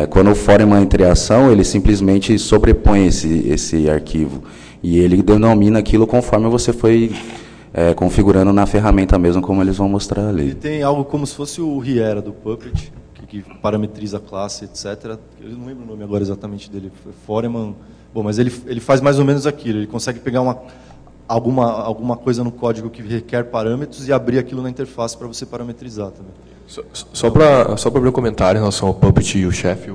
Quando o Foreman entra em ação, ele simplesmente sobrepõe esse arquivo. E ele denomina aquilo conforme você foi configurando na ferramenta mesmo, como eles vão mostrar ali. E tem algo como se fosse o Riera do Puppet, que parametriza a classe, etc. Eu não lembro o nome agora exatamente dele. Foreman. Bom, mas ele faz mais ou menos aquilo. Ele consegue pegar alguma coisa no código que requer parâmetros e abrir aquilo na interface para você parametrizar também. Só para abrir um comentário em relação ao Puppet e o Chef,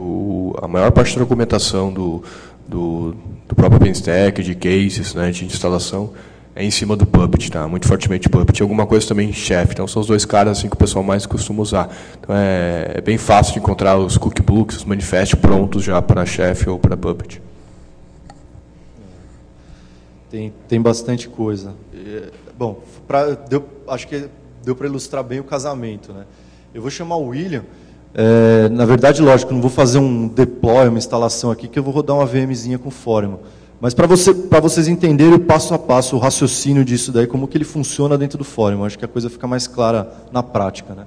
a maior parte da documentação do próprio OpenStack, de cases, né, de instalação, é em cima do Puppet, tá? Muito fortemente Puppet. E alguma coisa também em Chef. Então, são os dois caras assim, que o pessoal mais costuma usar. Então, é bem fácil de encontrar os cookbooks, os manifestos prontos já para Chef ou para Puppet. Tem bastante coisa. Bom, acho que deu para ilustrar bem o casamento, né? Eu vou chamar o William. Na verdade, lógico, não vou fazer um deploy, uma instalação aqui, que eu vou rodar uma VMzinha com Foreman. Mas para vocês entenderem o passo a passo, o raciocínio disso daí, como que ele funciona dentro do Foreman. Acho que a coisa fica mais clara na prática, né?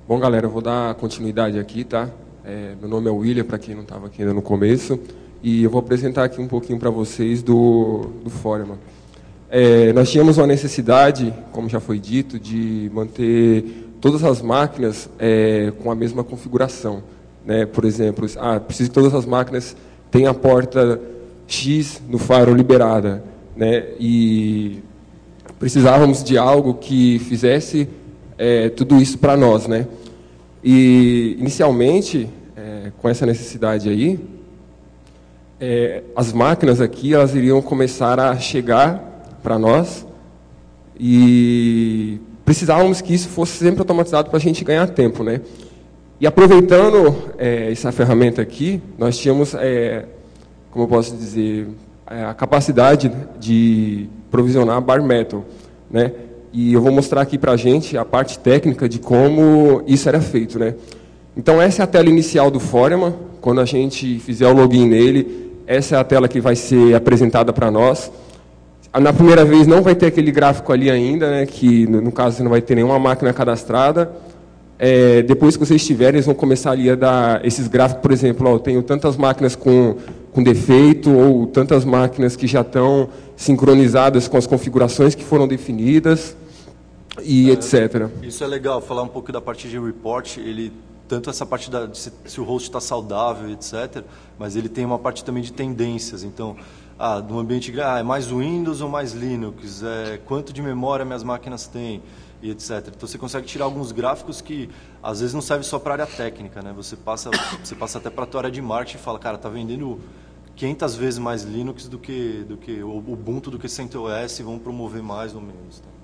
Bom, galera, eu vou dar continuidade aqui, tá? Meu nome é William, para quem não estava aqui ainda no começo, e eu vou apresentar aqui um pouquinho para vocês do Foreman. Nós tínhamos uma necessidade, como já foi dito, de manter todas as máquinas com a mesma configuração, né? Por exemplo, preciso que todas as máquinas tenham a porta X no firewall liberada, né? E precisávamos de algo que fizesse tudo isso para nós, né? E inicialmente, com essa necessidade aí, as máquinas aqui elas iriam começar a chegar para nós e precisávamos que isso fosse sempre automatizado para a gente ganhar tempo, né? E aproveitando essa ferramenta aqui, nós tínhamos, como eu posso dizer, a capacidade de provisionar bare metal, né? E eu vou mostrar aqui para a gente a parte técnica de como isso era feito, né? Então, essa é a tela inicial do Foreman. Quando a gente fizer o login nele, essa é a tela que vai ser apresentada para nós. Na primeira vez, não vai ter aquele gráfico ali ainda, né? Que, no caso, você não vai ter nenhuma máquina cadastrada. Depois que vocês tiverem, eles vão começar ali a dar esses gráficos, por exemplo, eu tenho tantas máquinas com defeito, ou tantas máquinas que já estão sincronizadas com as configurações que foram definidas, e etc. Isso é legal, falar um pouco da parte de report, tanto essa parte de se o host está saudável, etc., mas ele tem uma parte também de tendências. Então, no ambiente é mais Windows ou mais Linux, quanto de memória minhas máquinas têm, e etc. Então, você consegue tirar alguns gráficos que, às vezes, não servem só para a área técnica, né? Você passa até para a tua área de marketing e fala, cara, está vendendo 500 vezes mais Linux do que o Ubuntu, do que CentOS, vão promover mais ou menos. Tá?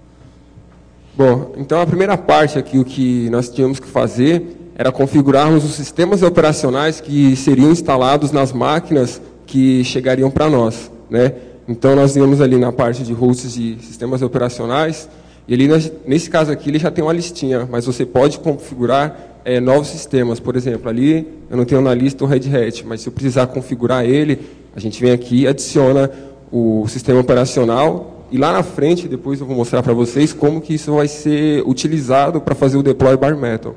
Bom, então a primeira parte aqui, o que nós tínhamos que fazer era configurarmos os sistemas operacionais que seriam instalados nas máquinas que chegariam para nós, né? Então nós íamos ali na parte de hosts de sistemas operacionais E ali, nesse caso aqui, ele já tem uma listinha, mas você pode configurar novos sistemas. Por exemplo, ali eu não tenho na lista o Red Hat, mas se eu precisar configurar ele, a gente vem aqui e adiciona o sistema operacional, e lá na frente, depois eu vou mostrar para vocês como que isso vai ser utilizado para fazer o deploy bare metal.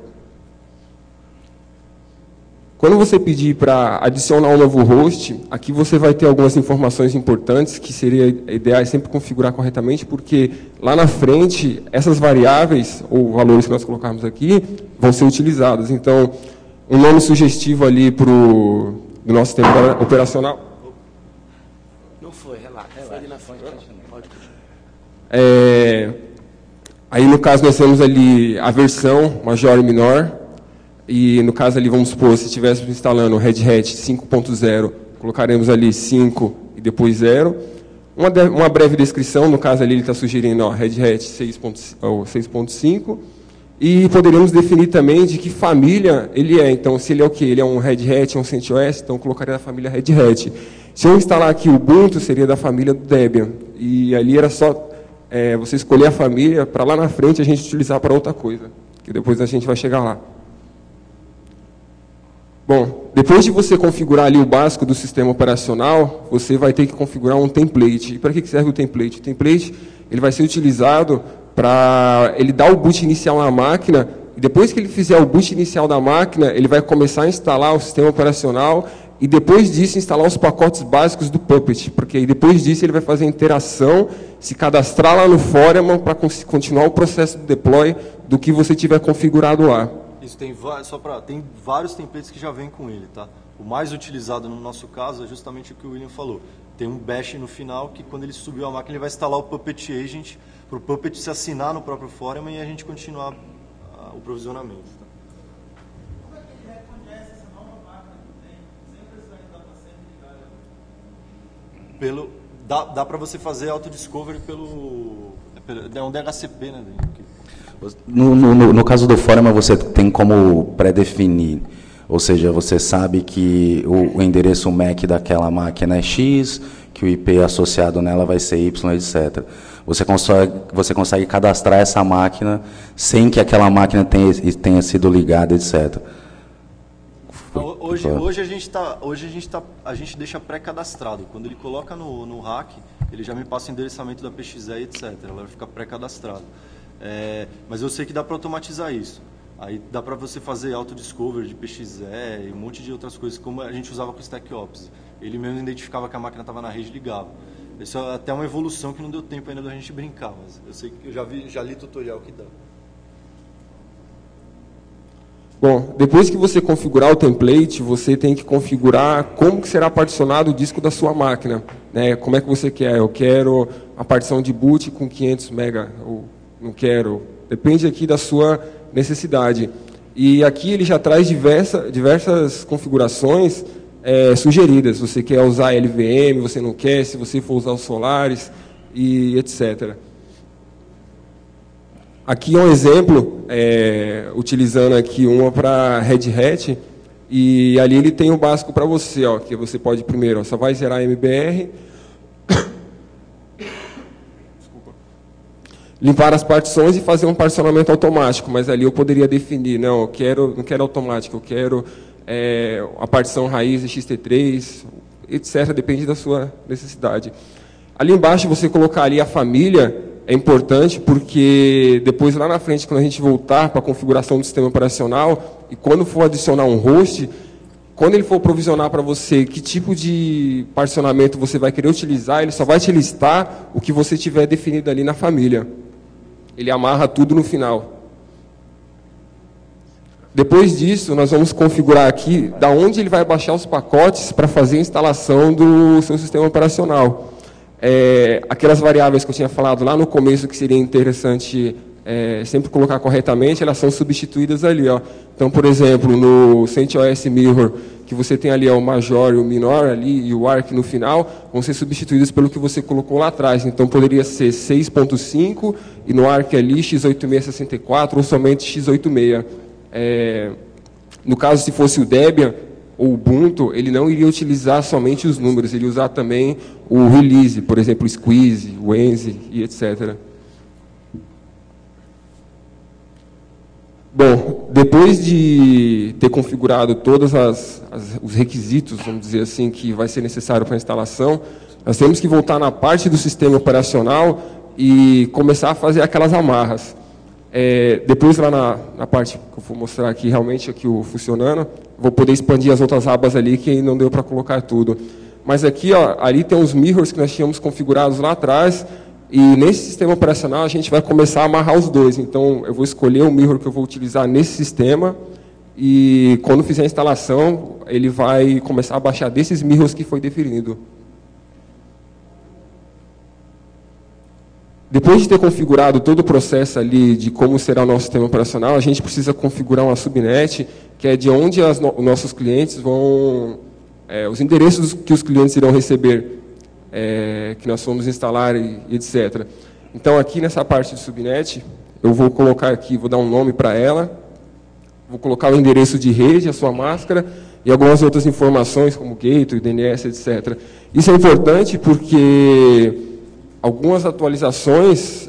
Quando você pedir para adicionar um novo host, aqui você vai ter algumas informações importantes que seria ideal sempre configurar corretamente, porque lá na frente, essas variáveis, ou valores que nós colocarmos aqui, vão ser utilizados. Então, um nome sugestivo ali do nosso sistema operacional. Não foi, relaxa. Foi ali na frente, pode continuar. Aí, no caso, nós temos ali a versão major e menor. E, no caso ali, vamos supor, se estivéssemos instalando o Red Hat 5.0, colocaremos ali 5 e depois 0. Uma breve descrição, no caso ali ele está sugerindo Red Hat 6.5. E poderíamos definir também de que família ele é. Então, se ele é o quê? Ele é um Red Hat, um CentOS, então eu colocaria da família Red Hat. Se eu instalar aqui o Ubuntu, seria da família do Debian. E ali era só você escolher a família, para lá na frente a gente utilizar para outra coisa, que depois a gente vai chegar lá. Bom, depois de você configurar ali o básico do sistema operacional, você vai ter que configurar um template. E para que serve o template? O template ele vai ser utilizado para ele dar o boot inicial na máquina, e depois que ele fizer o boot inicial da máquina, ele vai começar a instalar o sistema operacional, e depois disso instalar os pacotes básicos do Puppet, porque aí depois disso ele vai fazer a interação, se cadastrar lá no Foreman para continuar o processo de deploy do que você tiver configurado lá. Isso tem vários templates que já vêm com ele, tá? O mais utilizado no nosso caso é justamente o que o William falou. Tem um bash no final que quando ele subiu a máquina ele vai instalar o Puppet Agent para o Puppet se assinar no próprio Foreman e a gente continuar o provisionamento. Tá? Como é que ele reconhece essa nova máquina que tem sem precisar entrar para sempre ligar? Dá para você fazer auto-discovery é um DHCP, né? No caso do Foreman, você tem como pré-definir, ou seja, você sabe que o endereço MAC daquela máquina é X, que o IP associado nela vai ser Y, etc. Você consegue cadastrar essa máquina sem que aquela máquina tenha sido ligada, etc. Hoje a gente deixa pré-cadastrado. Quando ele coloca no rack, ele já me passa o endereçamento da PXE, etc. Ela vai ficar pré-cadastrado. Mas eu sei que dá para automatizar isso. Aí dá para você fazer auto-discovery de PXE e um monte de outras coisas, como a gente usava com o StackOps. Ele mesmo identificava que a máquina estava na rede e ligava. Isso é até uma evolução que não deu tempo ainda da gente brincar, mas eu sei que eu já li tutorial que dá. Bom, depois que você configurar o template, você tem que configurar como que será particionado o disco da sua máquina. Né? Como é que você quer? Eu quero a partição de boot com 500 MB, ou não quero. Depende aqui da sua necessidade. E aqui ele já traz diversas configurações sugeridas. Você quer usar LVM, você não quer, se você for usar o Solaris, e etc. Aqui é um exemplo, utilizando aqui uma para Red Hat, e ali ele tem o básico para você, que você pode primeiro, só vai zerar MBR, limpar as partições e fazer um particionamento automático, mas ali eu poderia definir, não quero automático, eu quero a partição raiz XT3, etc., depende da sua necessidade. Ali embaixo você colocar ali a família, é importante porque depois lá na frente, quando a gente voltar para a configuração do sistema operacional, e quando for adicionar um host, quando ele for provisionar para você que tipo de particionamento você vai querer utilizar, ele só vai te listar o que você tiver definido ali na família. Ele amarra tudo no final. Depois disso, nós vamos configurar aqui da onde ele vai baixar os pacotes para fazer a instalação do seu sistema operacional. Aquelas variáveis que eu tinha falado lá no começo que seria interessante sempre colocar corretamente, elas são substituídas ali. Então, por exemplo, no CentOS Mirror, que você tem ali o major e o minor ali, e o ARC no final, vão ser substituídos pelo que você colocou lá atrás. Então, poderia ser 6.5 e no ARC ali x8664 ou somente x86. No caso, se fosse o Debian ou o Ubuntu, ele não iria utilizar somente os números, ele ia usar também o release, por exemplo, o squeeze, o enzy e etc. Bom, depois de ter configurado todos os requisitos, vamos dizer assim, que vai ser necessário para a instalação, nós temos que voltar na parte do sistema operacional e começar a fazer aquelas amarras. Depois, lá na parte que eu vou mostrar aqui, realmente, aqui o funcionando, vou poder expandir as outras abas ali, que não deu para colocar tudo. Mas aqui, ó, ali tem os mirrors que nós tínhamos configurados lá atrás, e nesse sistema operacional a gente vai começar a amarrar os dois. Então, eu vou escolher o mirror que eu vou utilizar nesse sistema, e quando fizer a instalação, ele vai começar a baixar desses mirrors que foi definido. Depois de ter configurado todo o processo ali de como será o nosso sistema operacional, a gente precisa configurar uma subnet, que é de onde os nossos clientes vão... os endereços que os clientes irão receber, que nós vamos instalar e etc. Então, aqui nessa parte de subnet, eu vou colocar aqui, vou dar um nome para ela, vou colocar o endereço de rede, a sua máscara, e algumas outras informações, como gateway, DNS, etc. Isso é importante porque algumas atualizações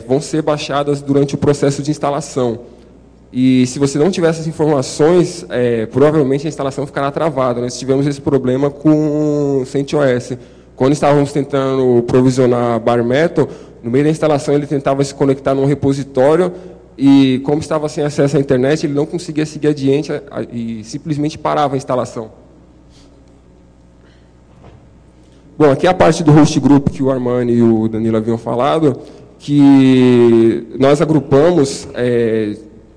vão ser baixadas durante o processo de instalação. E se você não tiver essas informações, provavelmente a instalação ficará travada. Nós tivemos esse problema com o CentOS. Quando estávamos tentando provisionar Bare Metal, no meio da instalação ele tentava se conectar num repositório e, como estava sem acesso à internet, ele não conseguia seguir adiante e simplesmente parava a instalação. Bom, aqui é a parte do host group que o Armani e o Danilo haviam falado, que nós agrupamos,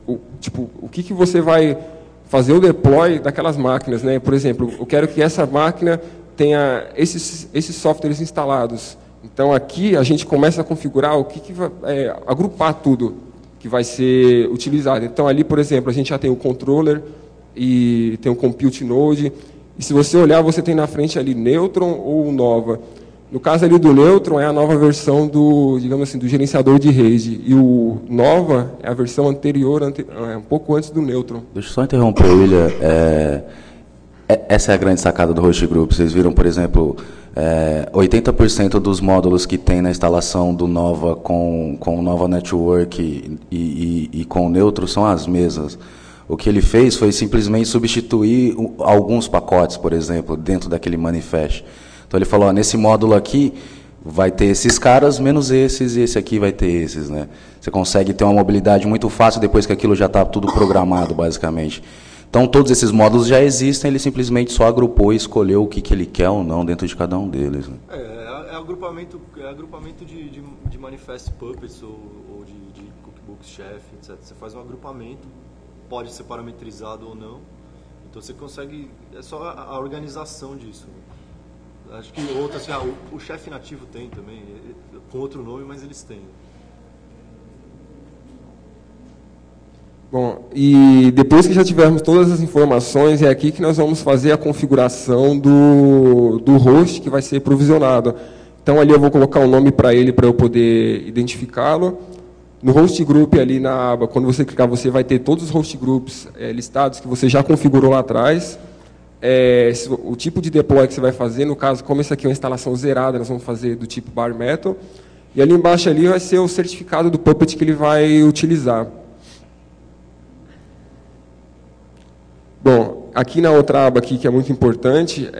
o que você vai fazer o deploy daquelas máquinas, né? Por exemplo, eu quero que essa máquina tenha esses softwares instalados. Então, aqui a gente começa a configurar o que vai agrupar tudo que vai ser utilizado. Então, ali, por exemplo, a gente já tem o controller e tem o compute node. E se você olhar, você tem na frente ali Neutron ou Nova. No caso ali do Neutron, é a nova versão do, digamos assim, do gerenciador de rede. E o Nova é a versão anterior, um pouco antes do Neutron. Deixa eu só interromper, William. Essa é a grande sacada do host group. Vocês viram, por exemplo, 80% dos módulos que tem na instalação do Nova com o Nova Network e com o Neutron são as mesmas. O que ele fez foi simplesmente substituir alguns pacotes, por exemplo, dentro daquele manifest. Então ele falou, nesse módulo aqui vai ter esses caras menos esses, e esse aqui vai ter esses, né? Você consegue ter uma mobilidade muito fácil depois que aquilo já está tudo programado, basicamente. Então todos esses módulos já existem, ele simplesmente só agrupou e escolheu o que ele quer ou não dentro de cada um deles, né? É agrupamento de manifest puppets ou de cookbooks chef, etc. Você faz um agrupamento, pode ser parametrizado ou não, então você consegue, é só a organização disso. Acho que outras, o chefe nativo tem também, com outro nome, mas eles têm. Bom, e depois que já tivermos todas as informações, é aqui que nós vamos fazer a configuração do host que vai ser provisionado. Então, ali eu vou colocar um nome para ele, para eu poder identificá-lo. No host group, ali na aba, quando você clicar, você vai ter todos os host groups listados que você já configurou lá atrás. O tipo de deploy que você vai fazer, no caso, como essa aqui é uma instalação zerada, nós vamos fazer do tipo Bare Metal. E ali embaixo ali vai ser o certificado do Puppet que ele vai utilizar. Bom, aqui na outra aba aqui, que é muito importante,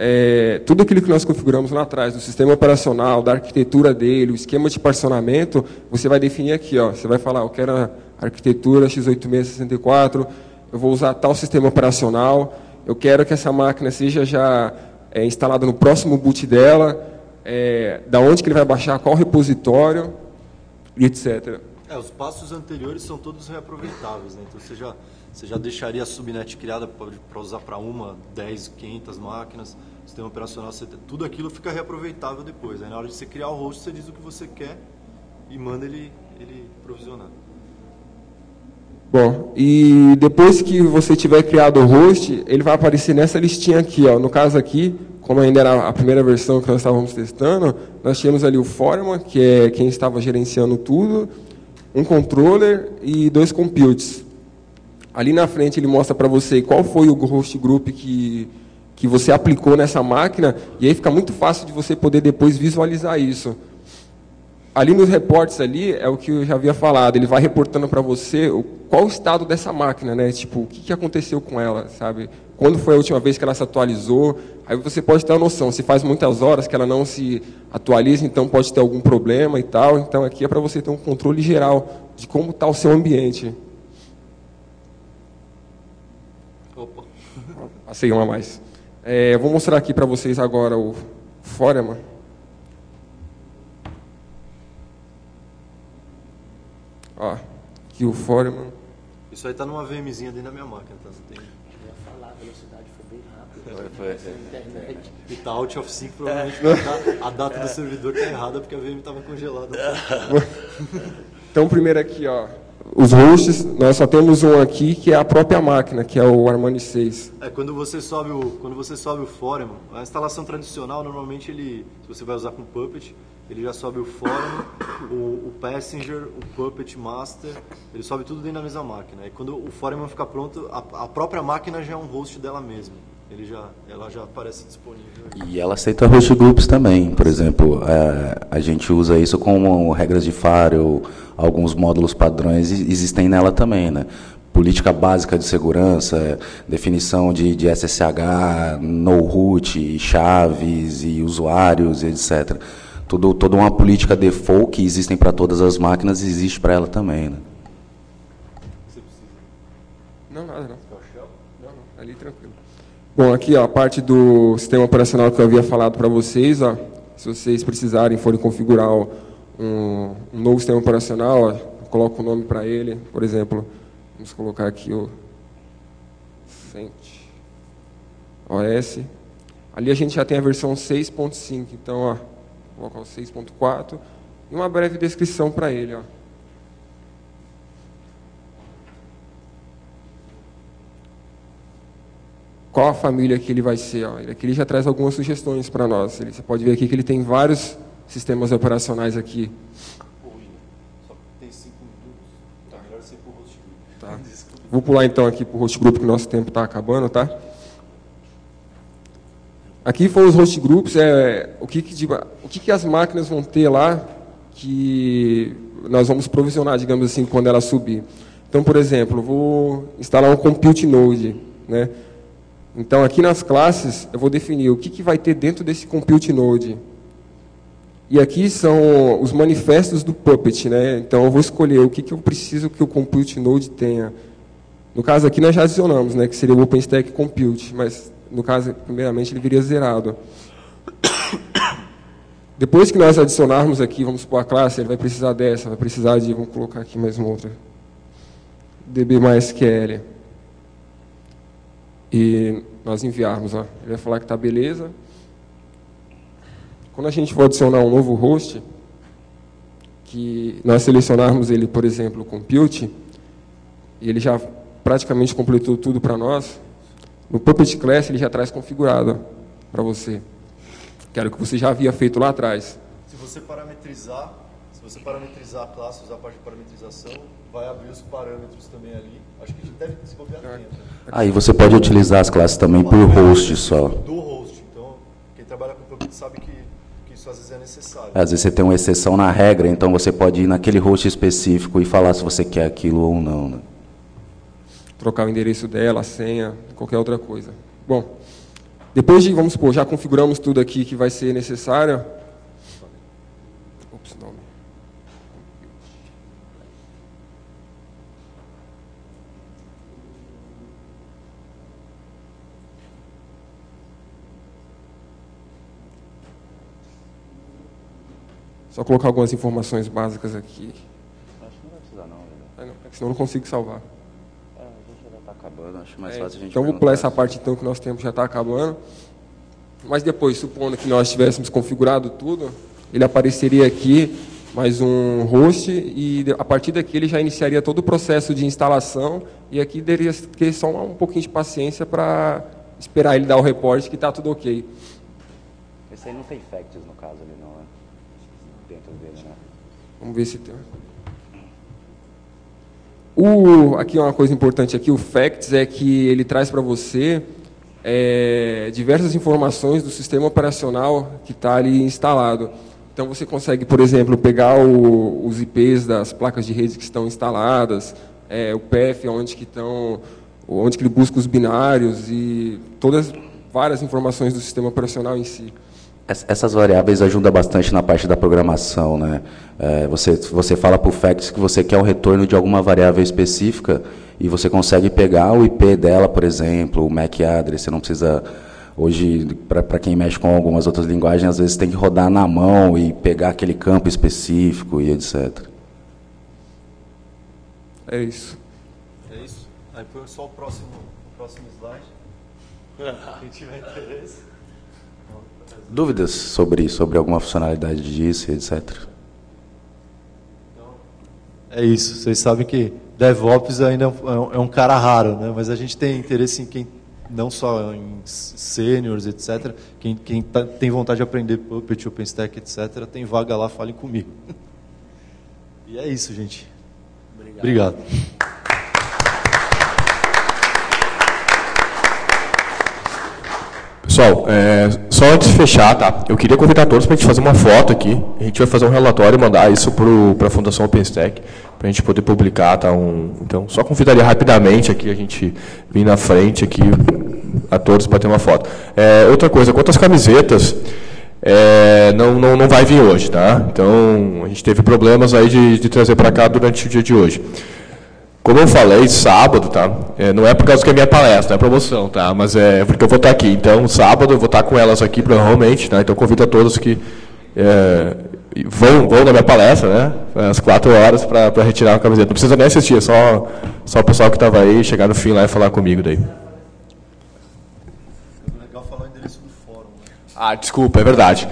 tudo aquilo que nós configuramos lá atrás, do sistema operacional, da arquitetura dele, o esquema de particionamento, você vai definir aqui, ó, você vai falar, eu quero a arquitetura x86-64, eu vou usar tal sistema operacional, eu quero que essa máquina seja já instalada no próximo boot dela, da onde que ele vai baixar, qual repositório, e etc. Os passos anteriores são todos reaproveitáveis, né? Então você já deixaria a subnet criada para usar para 1, 10, 500 máquinas, sistema operacional, tudo aquilo fica reaproveitável depois. Aí na hora de você criar o host, você diz o que você quer e manda ele provisionar. Bom, e depois que você tiver criado o host, ele vai aparecer nessa listinha aqui, ó. No caso aqui, como ainda era a primeira versão que nós estávamos testando, nós tínhamos ali o foreman, que é quem estava gerenciando tudo, um controller e 2 computes. Ali na frente ele mostra para você qual foi o host group que você aplicou nessa máquina, e aí fica muito fácil de você poder depois visualizar isso. Ali nos reportes ali, é o que eu já havia falado, ele vai reportando para você qual o estado dessa máquina, né? Tipo, o que aconteceu com ela, sabe? Quando foi a última vez que ela se atualizou? Aí você pode ter uma noção, se faz muitas horas que ela não se atualiza, então pode ter algum problema e tal. Então aqui é para você ter um controle geral de como está o seu ambiente. Opa. Passei uma a mais. Vou mostrar aqui para vocês agora o Foreman. Ó, aqui o Foreman. Isso aí tá numa VMzinha dentro da minha máquina, tá? Você tem... Eu ia falar, a velocidade foi bem rápida. E tá out of sync, provavelmente a data do servidor tá errada porque a VM estava congelada. Então, primeiro aqui, ó, os hosts, nós só temos um aqui que é a própria máquina, que é o Armani 6. Quando você sobe o Foreman, a instalação tradicional, normalmente se você vai usar com Puppet, ele já sobe o Foreman, o Passenger, o Puppet Master, ele sobe tudo dentro da mesma máquina. E quando o Foreman fica pronto, a própria máquina já é um host dela mesma. Ela já aparece disponível. E ela aceita host groups também. Por exemplo, a gente usa isso como regras de firewall, alguns módulos padrões existem nela também, né? Política básica de segurança, definição de SSH, no-root, chaves e usuários, etc. Toda uma política default que existem para todas as máquinas existe para ela também, né? Não, nada, não. Não, ali tranquilo. Bom, aqui ó, a parte do sistema operacional que eu havia falado para vocês, ó, se vocês precisarem, forem configurar um novo sistema operacional, ó, coloco o nome para ele, por exemplo, vamos colocar aqui o Cent OS. Ali a gente já tem a versão 6.5, então, ó, vou colocar o 6.4 e uma breve descrição para ele, ó. Qual a família que ele vai ser? Ó. Aqui ele já traz algumas sugestões para nós. Você pode ver aqui que ele tem vários sistemas operacionais aqui. Só tem 5 minutos. Tá melhor ser por host group. Tá. Vou pular então aqui para o host group, que o nosso tempo está acabando, tá? Aqui foram os host groups, o que as máquinas vão ter lá que nós vamos provisionar, digamos assim, quando ela subir. Então, por exemplo, vou instalar um compute node, né? Então, aqui nas classes, eu vou definir o que vai ter dentro desse compute node. E aqui são os manifestos do Puppet, né? Então, eu vou escolher o que eu preciso que o compute node tenha. No caso aqui, nós já adicionamos, né? Que seria o OpenStack Compute, mas, no caso, primeiramente, ele viria zerado. Depois que nós adicionarmos aqui, vamos supor a classe, ele vai precisar dessa, vai precisar de, vamos colocar aqui mais uma outra, DB+SQL. E nós enviarmos, ó. Ele vai falar que está beleza. Quando a gente for adicionar um novo host, que nós selecionarmos ele, por exemplo, Compute, e ele já praticamente completou tudo para nós, no Puppet Class ele já traz configurado para você, que era o que você já havia feito lá atrás. Se você parametrizar a classe, usar a parte de parametrização, vai abrir os parâmetros também ali. Acho que a gente deve desenvolver a tempo. E você pode utilizar as classes também por host só. Do host. Então, quem trabalha com Puppet sabe que isso às vezes é necessário. Às vezes você tem uma exceção na regra, então você pode ir naquele host específico e falar se você quer aquilo ou não, né? Trocar o endereço dela, a senha, qualquer outra coisa. Bom, depois de, vamos supor, já configuramos tudo aqui que vai ser necessário. Ops, nome. Só colocar algumas informações básicas aqui. Acho que não vai precisar não, velho. Senão eu não consigo salvar. A gente já está acabando, acho mais fácil a gente então vou pular essa parte então que o nosso tempo já está acabando. Mas depois, supondo que nós tivéssemos configurado tudo, ele apareceria aqui mais um host e a partir daqui ele já iniciaria todo o processo de instalação e aqui deveria ter só um pouquinho de paciência para esperar ele dar o reporte que está tudo ok. Esse aí não tem facts no caso ali não, né? Dentro dele, né? Vamos ver se tem. Aqui uma coisa importante aqui, o Facts, é que ele traz para você diversas informações do sistema operacional que está ali instalado. Então você consegue, por exemplo, pegar os IPs das placas de rede que estão instaladas, o PF, onde que ele busca os binários e várias informações do sistema operacional em si. Essas variáveis ajudam bastante na parte da programação, né? Você fala para o FACS que você quer o retorno de alguma variável específica e você consegue pegar o IP dela, por exemplo, o MAC address. Você não precisa... Hoje, para quem mexe com algumas outras linguagens, às vezes tem que rodar na mão e pegar aquele campo específico e etc. É isso. É isso? Aí põe só o próximo slide. Quem tiver interesse. Dúvidas sobre alguma funcionalidade disso e etc. É isso. Vocês sabem que DevOps ainda é um cara raro, né? Mas a gente tem interesse em quem, não só em seniors, etc. Quem tem vontade de aprender Puppet, OpenStack, etc. Tem vaga lá, falem comigo. E é isso, gente. Obrigado. Pessoal, só antes de fechar, tá? Eu queria convidar todos para a gente fazer uma foto aqui. A gente vai fazer um relatório e mandar isso para a Fundação OpenStack, para a gente poder publicar, tá? Então, só convidaria rapidamente aqui a gente vir na frente aqui a todos para ter uma foto. Outra coisa, quanto às camisetas, não vai vir hoje, tá? Então, a gente teve problemas aí de trazer para cá durante o dia de hoje. Como eu falei, sábado, tá? Não é por causa que é minha palestra, é promoção, tá? Mas é porque eu vou estar aqui. Então, sábado eu vou estar com elas aqui, provavelmente, tá? Então, convido a todos que vão na minha palestra, né? Às 4 horas para retirar a camiseta. Não precisa nem assistir, é só o pessoal que estava aí chegar no fim lá e falar comigo daí. Legal falar o endereço do fórum, né? Ah, desculpa, é verdade.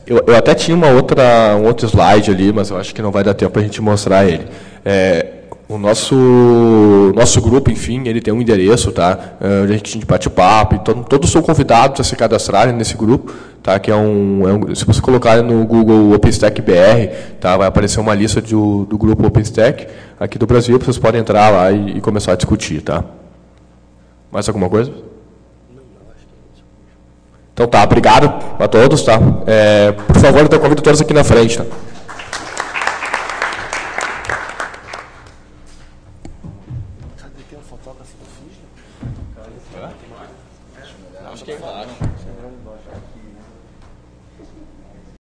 Eu até tinha um outro slide ali, mas eu acho que não vai dar tempo para a gente mostrar ele. O nosso grupo, enfim, ele tem um endereço, tá? Onde a gente bate papo, então todos são convidados a se cadastrarem nesse grupo, tá? Que se você colocar no Google OpenStack BR, tá? Vai aparecer uma lista do grupo OpenStack aqui do Brasil, vocês podem entrar lá e começar a discutir, tá? Mais alguma coisa? Então tá, obrigado a todos, tá? Por favor, então convido todos aqui na frente, tá? Acho que é embaixo.